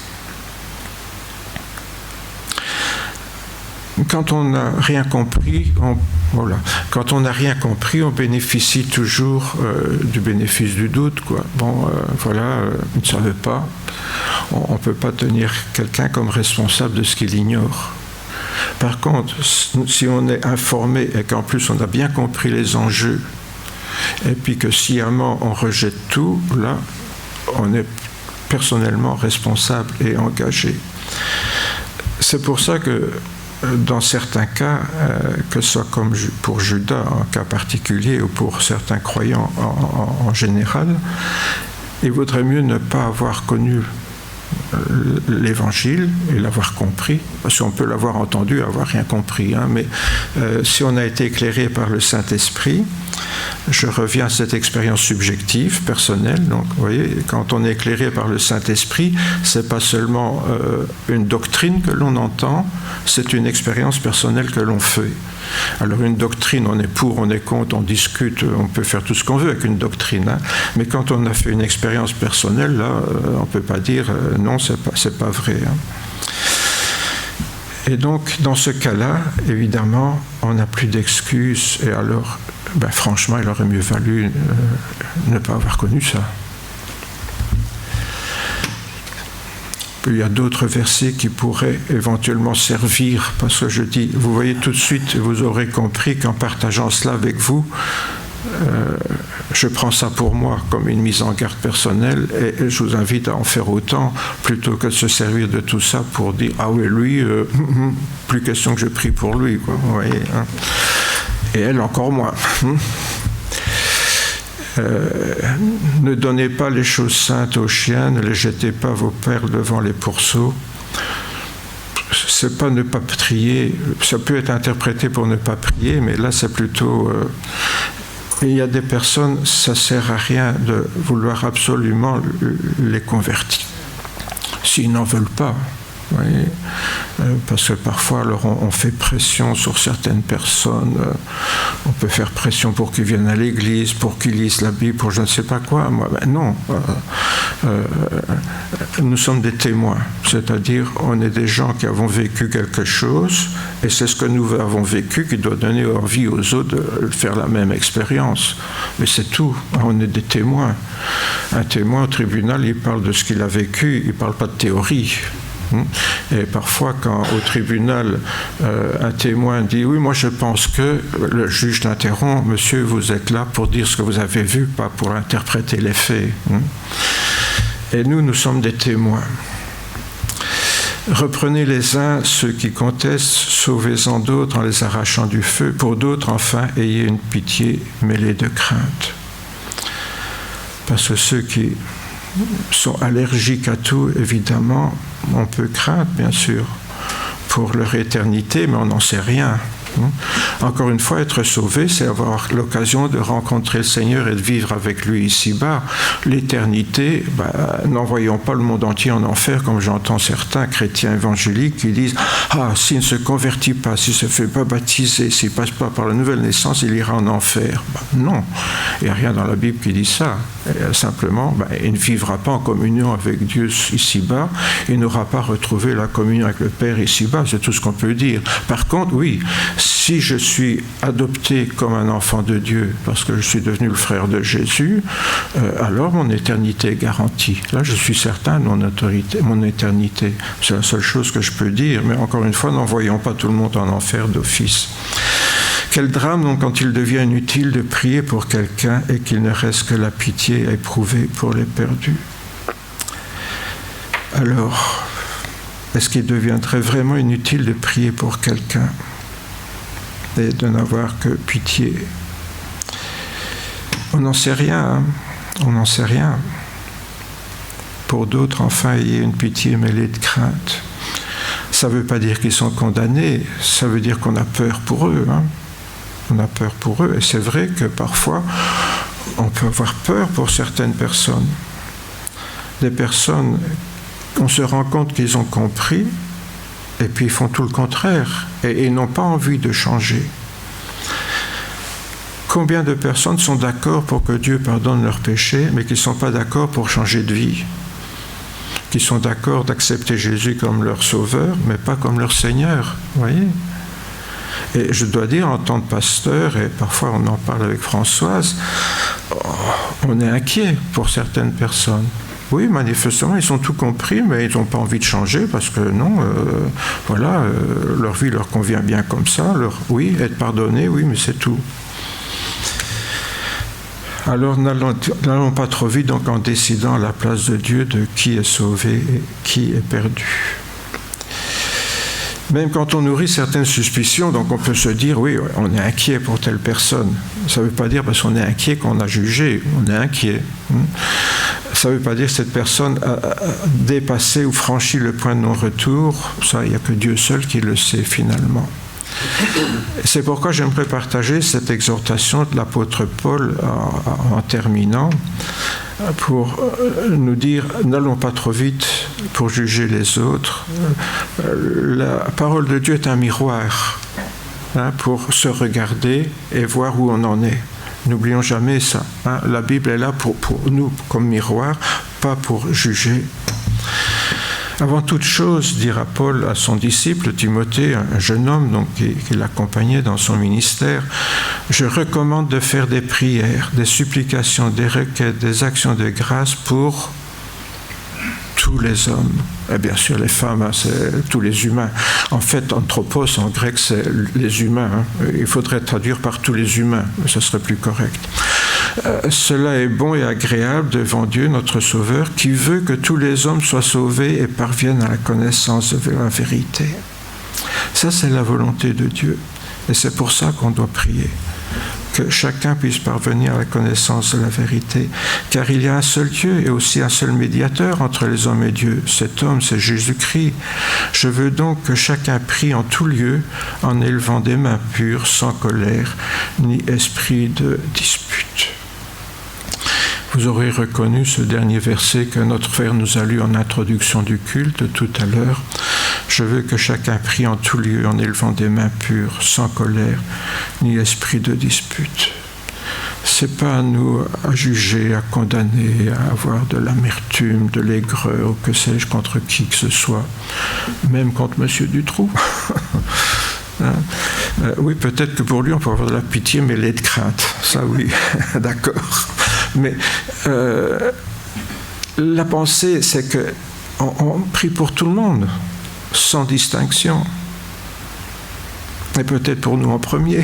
S2: Quand on n'a rien compris, Quand on n'a rien compris, on bénéficie toujours du bénéfice du doute, quoi. Bon, vous ne savez pas. On ne peut pas tenir quelqu'un comme responsable de ce qu'il ignore. Par contre, si on est informé et qu'en plus on a bien compris les enjeux, et puis que sciemment on rejette tout, là, on est personnellement responsable et engagé. C'est pour ça que dans certains cas, que ce soit comme pour Judas, en cas particulier, ou pour certains croyants en général, il vaudrait mieux ne pas avoir connu l'Évangile et l'avoir compris, parce qu'on peut l'avoir entendu, avoir rien compris, hein, mais si on a été éclairé par le Saint-Esprit, je reviens à cette expérience subjective, personnelle, donc vous voyez, quand on est éclairé par le Saint-Esprit, c'est pas seulement une doctrine que l'on entend, c'est une expérience personnelle que l'on fait. Alors une doctrine, on est pour, on est contre, on discute, on peut faire tout ce qu'on veut avec une doctrine, hein. Mais quand on a fait une expérience personnelle, là, on ne peut pas dire non, c'est pas vrai, hein. Et donc, dans ce cas-là, évidemment, on n'a plus d'excuses, et alors, franchement, il aurait mieux valu ne pas avoir connu ça. Il y a d'autres versets qui pourraient éventuellement servir, parce que je dis, vous voyez tout de suite, vous aurez compris qu'en partageant cela avec vous, je prends ça pour moi comme une mise en garde personnelle et je vous invite à en faire autant plutôt que de se servir de tout ça pour dire ah oui lui plus question que je prie pour lui quoi, vous voyez, hein. Et elle encore moins. Ne donnez pas les choses saintes aux chiens, ne les jetez pas vos perles devant les pourceaux. C'est pas ne pas prier, ça peut être interprété pour ne pas prier, mais là c'est plutôt il y a des personnes, ça sert à rien de vouloir absolument les convertir s'ils n'en veulent pas. Vous voyez, parce que parfois alors on fait pression sur certaines personnes, on peut faire pression pour qu'ils viennent à l'église, pour qu'ils lisent la Bible, pour je ne sais pas quoi. Moi, ben non, nous sommes des témoins, c'est-à-dire on est des gens qui avons vécu quelque chose et c'est ce que nous avons vécu qui doit donner envie aux autres de faire la même expérience. Mais c'est tout, on est des témoins. Un témoin au tribunal, il parle de ce qu'il a vécu, il ne parle pas de théorie. Et parfois, quand au tribunal, un témoin dit « Oui, moi je pense que… » le juge l'interrompt « Monsieur, vous êtes là pour dire ce que vous avez vu, pas pour interpréter les faits. » Et nous sommes des témoins. Reprenez les uns ceux qui contestent, sauvez-en d'autres en les arrachant du feu. Pour d'autres, enfin, ayez une pitié mêlée de crainte. Parce que ceux qui sont allergiques à tout, évidemment, on peut craindre, bien sûr, pour leur éternité, mais on n'en sait rien. Encore une fois, être sauvé, c'est avoir l'occasion de rencontrer le Seigneur et de vivre avec lui ici-bas. L'éternité, n'envoyons pas le monde entier en enfer, comme j'entends certains chrétiens évangéliques qui disent « Ah, s'il ne se convertit pas, s'il ne se fait pas baptiser, s'il ne passe pas par la nouvelle naissance, il ira en enfer. » Non, il n'y a rien dans la Bible qui dit ça. Simplement, il ne vivra pas en communion avec Dieu ici-bas, il n'aura pas retrouvé la communion avec le Père ici-bas, c'est tout ce qu'on peut dire. Par contre, oui, si je suis adopté comme un enfant de Dieu, parce que je suis devenu le frère de Jésus, alors mon éternité est garantie. Là, je suis certain de mon éternité. C'est la seule chose que je peux dire, mais encore une fois, n'envoyons pas tout le monde en enfer d'office. Quel drame donc quand il devient inutile de prier pour quelqu'un et qu'il ne reste que la pitié à éprouver pour les perdus. Alors, est-ce qu'il deviendrait vraiment inutile de prier pour quelqu'un et de n'avoir que pitié? On n'en sait rien, hein? On n'en sait rien. Pour d'autres, enfin, il y a une pitié mêlée de crainte. Ça ne veut pas dire qu'ils sont condamnés, ça veut dire qu'on a peur pour eux, hein? On a peur pour eux, et c'est vrai que parfois, on peut avoir peur pour certaines personnes. Des personnes, on se rend compte qu'ils ont compris, et puis ils font tout le contraire, et ils n'ont pas envie de changer. Combien de personnes sont d'accord pour que Dieu pardonne leurs péchés, mais qui ne sont pas d'accord pour changer de vie? Qui sont d'accord d'accepter Jésus comme leur sauveur, mais pas comme leur Seigneur, vous voyez? Et je dois dire, en tant que pasteur, et parfois on en parle avec Françoise, on est inquiet pour certaines personnes. Oui, manifestement, ils ont tout compris, mais ils n'ont pas envie de changer parce que non, leur vie leur convient bien comme ça. Oui, être pardonné, oui, mais c'est tout. Alors n'allons pas trop vite donc en décidant à la place de Dieu de qui est sauvé et qui est perdu. Même quand on nourrit certaines suspicions, donc on peut se dire, oui, on est inquiet pour telle personne. Ça ne veut pas dire parce qu'on est inquiet qu'on a jugé, on est inquiet. Ça ne veut pas dire que cette personne a dépassé ou franchi le point de non-retour. Ça, il n'y a que Dieu seul qui le sait finalement. C'est pourquoi j'aimerais partager cette exhortation de l'apôtre Paul en terminant, pour nous dire n'allons pas trop vite pour juger les autres. La parole de Dieu est un miroir pour se regarder et voir où on en est. N'oublions jamais ça. La Bible est là pour nous comme miroir, pas pour juger. Avant toute chose, dira Paul à son disciple Timothée, un jeune homme donc, qui l'accompagnait dans son ministère, « Je recommande de faire des prières, des supplications, des requêtes, des actions de grâce pour tous les hommes. Et bien sûr, les femmes, c'est tous les humains. En fait, anthropos, en grec, c'est les humains. Il faudrait traduire par tous les humains, ce serait plus correct. Cela est bon et agréable devant Dieu, notre Sauveur, qui veut que tous les hommes soient sauvés et parviennent à la connaissance de la vérité. Ça, c'est la volonté de Dieu. Et c'est pour ça qu'on doit prier. Que chacun puisse parvenir à la connaissance de la vérité. Car il y a un seul Dieu et aussi un seul médiateur entre les hommes et Dieu. Cet homme, c'est Jésus-Christ. Je veux donc que chacun prie en tout lieu en élevant des mains pures, sans colère, ni esprit de dispute. Vous aurez reconnu ce dernier verset que notre frère nous a lu en introduction du culte tout à l'heure. Je veux que chacun prie en tout lieu en élevant des mains pures, sans colère, ni esprit de dispute. C'est pas à nous à juger, à condamner, à avoir de l'amertume, de l'aigreur, ou que sais-je, contre qui que ce soit, même contre M. Dutroux. Oui, peut-être que pour lui, on peut avoir de la pitié, mais l'est de crainte. Ça, oui, d'accord. Mais la pensée, c'est qu'on prie pour tout le monde, sans distinction. Et peut-être pour nous en premier,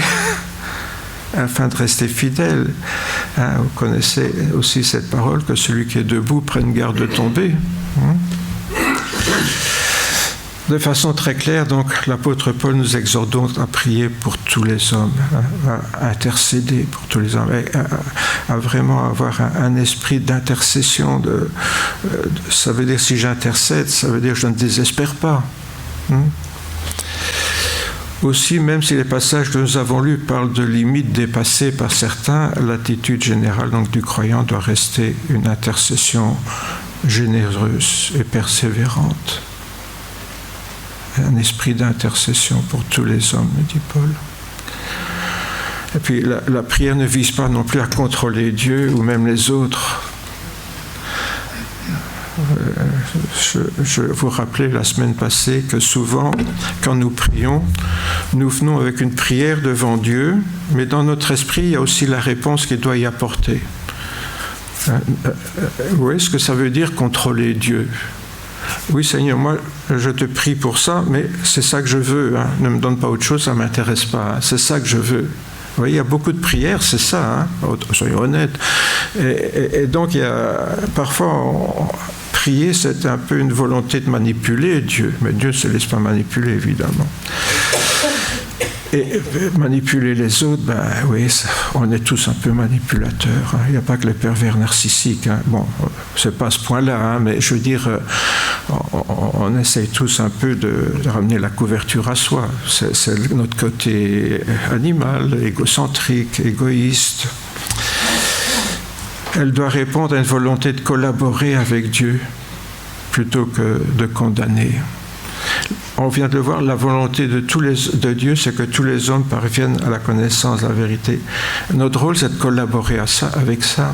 S2: afin de rester fidèles. Vous connaissez aussi cette parole, que celui qui est debout prenne garde de tomber. De façon très claire, donc, l'apôtre Paul nous exhorte donc à prier pour tous les hommes, à intercéder pour tous les hommes, à vraiment avoir un esprit d'intercession. Ça veut dire, si j'intercède, ça veut dire que je ne désespère pas. Aussi, même si les passages que nous avons lus parlent de limites dépassées par certains, l'attitude générale donc, du croyant doit rester une intercession généreuse et persévérante. Un esprit d'intercession pour tous les hommes, me dit Paul. Et puis la prière ne vise pas non plus à contrôler Dieu ou même les autres. Je vous rappelais la semaine passée que souvent, quand nous prions, nous venons avec une prière devant Dieu, mais dans notre esprit, il y a aussi la réponse qu'il doit y apporter. Vous voyez ce que ça veut dire, contrôler Dieu ? Oui, Seigneur, moi, je te prie pour ça, mais c'est ça que je veux. Ne me donne pas autre chose, ça ne m'intéresse pas. C'est ça que je veux. Vous voyez, il y a beaucoup de prières, c'est ça, soyons honnêtes. Et donc, il y a parfois, prier, c'est un peu une volonté de manipuler Dieu. Mais Dieu ne se laisse pas manipuler, évidemment. Et manipuler les autres, ben oui, on est tous un peu manipulateurs. Il n'y a pas que les pervers narcissiques. Bon, c'est pas à ce point-là, mais je veux dire, on essaye tous un peu de ramener la couverture à soi. C'est notre côté animal, égocentrique, égoïste. Elle doit répondre à une volonté de collaborer avec Dieu plutôt que de condamner. On vient de le voir, la volonté de Dieu, c'est que tous les hommes parviennent à la connaissance de la vérité. Notre rôle, c'est de collaborer avec ça.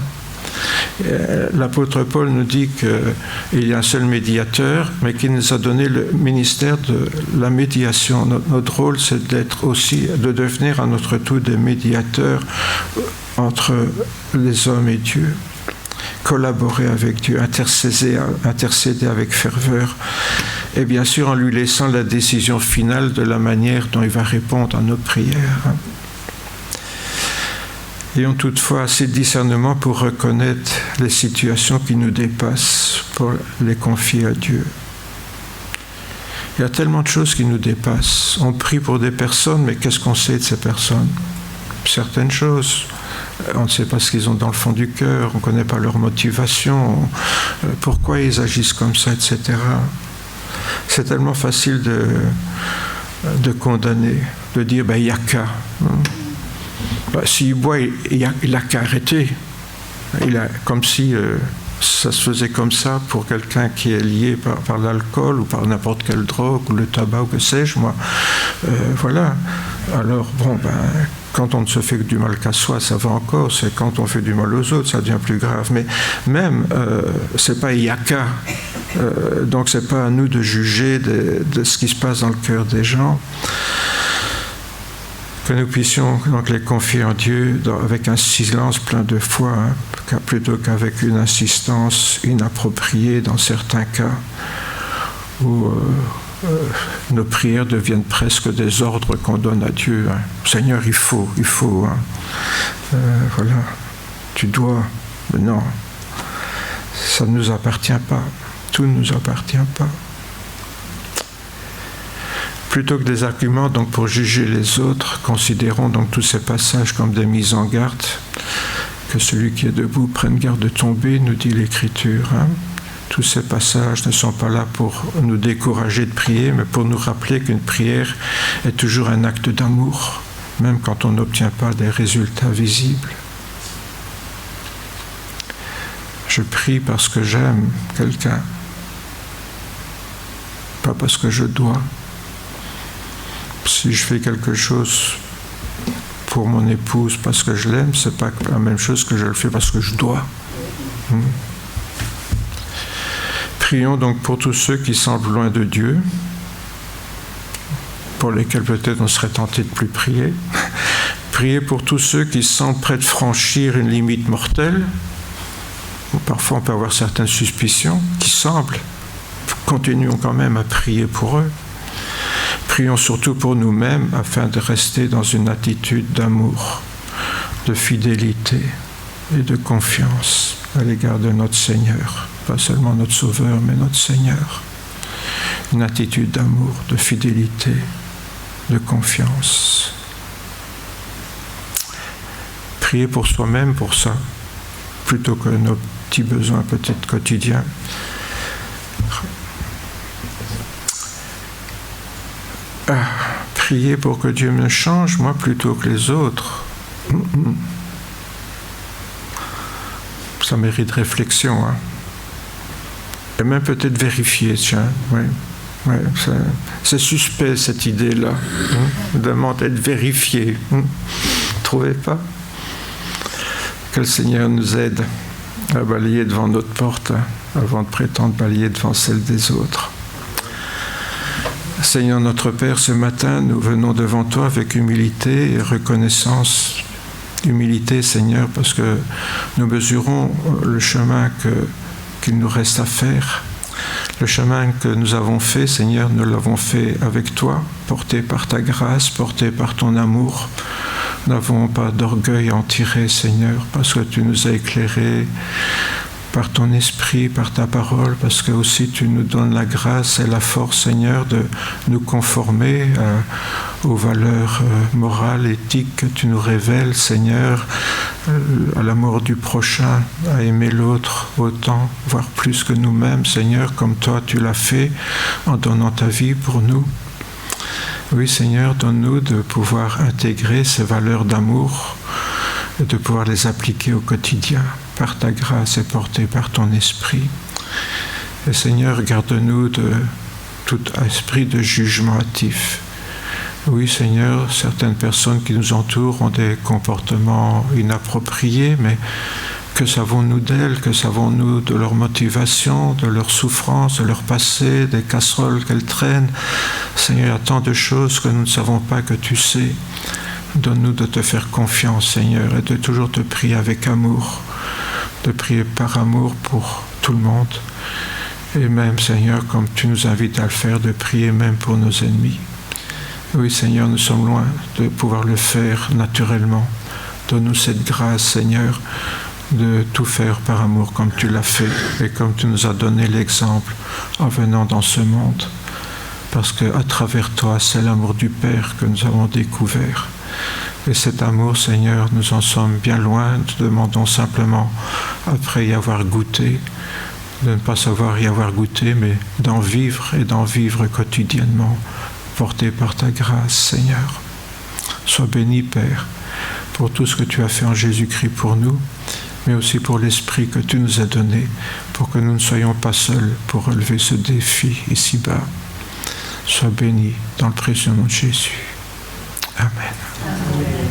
S2: L'apôtre Paul nous dit qu'il y a un seul médiateur, mais qu'il nous a donné le ministère de la médiation. Notre rôle, c'est de devenir à notre tour des médiateurs entre les hommes et Dieu. Collaborer avec Dieu, intercéder avec ferveur, et bien sûr en lui laissant la décision finale de la manière dont il va répondre à nos prières. Ayons toutefois assez de discernement pour reconnaître les situations qui nous dépassent, pour les confier à Dieu. Il y a tellement de choses qui nous dépassent. On prie pour des personnes, mais qu'est-ce qu'on sait de ces personnes ? Certaines choses. On ne sait pas ce qu'ils ont dans le fond du cœur, on ne connaît pas leur motivation, pourquoi ils agissent comme ça, etc. C'est tellement facile de condamner, de dire il n'y a qu'à. S'il boit, il n'a qu'à arrêter. Comme si ça se faisait comme ça pour quelqu'un qui est lié par l'alcool ou par n'importe quelle drogue, ou le tabac, ou que sais-je, moi. Voilà. Alors, quand on ne se fait que du mal qu'à soi, ça va encore. C'est quand on fait du mal aux autres, ça devient plus grave. Mais même, c'est pas yaka. Donc, c'est pas à nous de juger de ce qui se passe dans le cœur des gens. Que nous puissions donc les confier en Dieu avec un silence plein de foi, plutôt qu'avec une insistance inappropriée dans certains cas, où nos prières deviennent presque des ordres qu'on donne à Dieu. Hein. Seigneur, il faut. Hein. Voilà, tu dois. Mais non, ça ne nous appartient pas. Tout ne nous appartient pas. Plutôt que des arguments donc, pour juger les autres, considérons donc tous ces passages comme des mises en garde. Que celui qui est debout prenne garde de tomber, nous dit l'Écriture. Hein. Tous ces passages ne sont pas là pour nous décourager de prier, mais pour nous rappeler qu'une prière est toujours un acte d'amour, même quand on n'obtient pas des résultats visibles. Je prie parce que j'aime quelqu'un, pas parce que je dois. Si je fais quelque chose pour mon épouse parce que je l'aime, c'est pas la même chose que je le fais parce que je dois. Prions donc pour tous ceux qui semblent loin de Dieu, pour lesquels peut-être on serait tenté de plus prier. Priez pour tous ceux qui semblent prêts de franchir une limite mortelle. Parfois on peut avoir certaines suspicions qui semblent. Continuons quand même à prier pour eux. Prions surtout pour nous-mêmes afin de rester dans une attitude d'amour, de fidélité et de confiance à l'égard de notre Seigneur. Pas seulement notre Sauveur, mais notre Seigneur. Une attitude d'amour, de fidélité, de confiance. Prier pour soi-même pour ça, plutôt que nos petits besoins peut-être quotidiens. Prier pour que Dieu me change, moi, plutôt que les autres. Ça mérite réflexion. Hein. Et même peut-être vérifier, tiens. Ouais, c'est suspect, cette idée-là. On demande d'être vérifié. Trouvez pas? Que le Seigneur nous aide à balayer devant notre porte, hein, avant de prétendre balayer devant celle des autres. Seigneur notre Père, ce matin, nous venons devant toi avec humilité et reconnaissance. Humilité, Seigneur, parce que nous mesurons le chemin qu'il nous reste à faire. Le chemin que nous avons fait, Seigneur, nous l'avons fait avec toi, porté par ta grâce, porté par ton amour. Nous n'avons pas d'orgueil à en tirer, Seigneur, parce que tu nous as éclairés par ton esprit, par ta parole, parce que aussi tu nous donnes la grâce et la force, Seigneur, de nous conformer aux valeurs morales, éthiques que tu nous révèles, Seigneur, à l'amour du prochain, à aimer l'autre autant, voire plus que nous-mêmes, Seigneur, comme toi tu l'as fait en donnant ta vie pour nous. Oui, Seigneur, donne-nous de pouvoir intégrer ces valeurs d'amour et de pouvoir les appliquer au quotidien par ta grâce et portée par ton esprit. Et Seigneur, garde-nous de tout esprit de jugement hâtif. Oui, Seigneur, certaines personnes qui nous entourent ont des comportements inappropriés, mais que savons-nous d'elles? Que savons-nous de leur motivation, de leur souffrance, de leur passé, des casseroles qu'elles traînent? Seigneur, il y a tant de choses que nous ne savons pas que tu sais. Donne-nous de te faire confiance, Seigneur, et de toujours te prier avec amour, de prier par amour pour tout le monde, et même, Seigneur, comme tu nous invites à le faire, de prier même pour nos ennemis. Oui, Seigneur, nous sommes loin de pouvoir le faire naturellement. Donne-nous cette grâce, Seigneur, de tout faire par amour comme tu l'as fait et comme tu nous as donné l'exemple en venant dans ce monde. Parce qu'à travers toi, c'est l'amour du Père que nous avons découvert. Et cet amour, Seigneur, nous en sommes bien loin. Nous demandons simplement, après y avoir goûté, de ne pas savoir y avoir goûté, mais d'en vivre et d'en vivre quotidiennement, porté par ta grâce, Seigneur. Sois béni, Père, pour tout ce que tu as fait en Jésus-Christ pour nous, mais aussi pour l'esprit que tu nous as donné, pour que nous ne soyons pas seuls pour relever ce défi ici-bas. Sois béni dans le précieux nom de Jésus. Amen. Amen.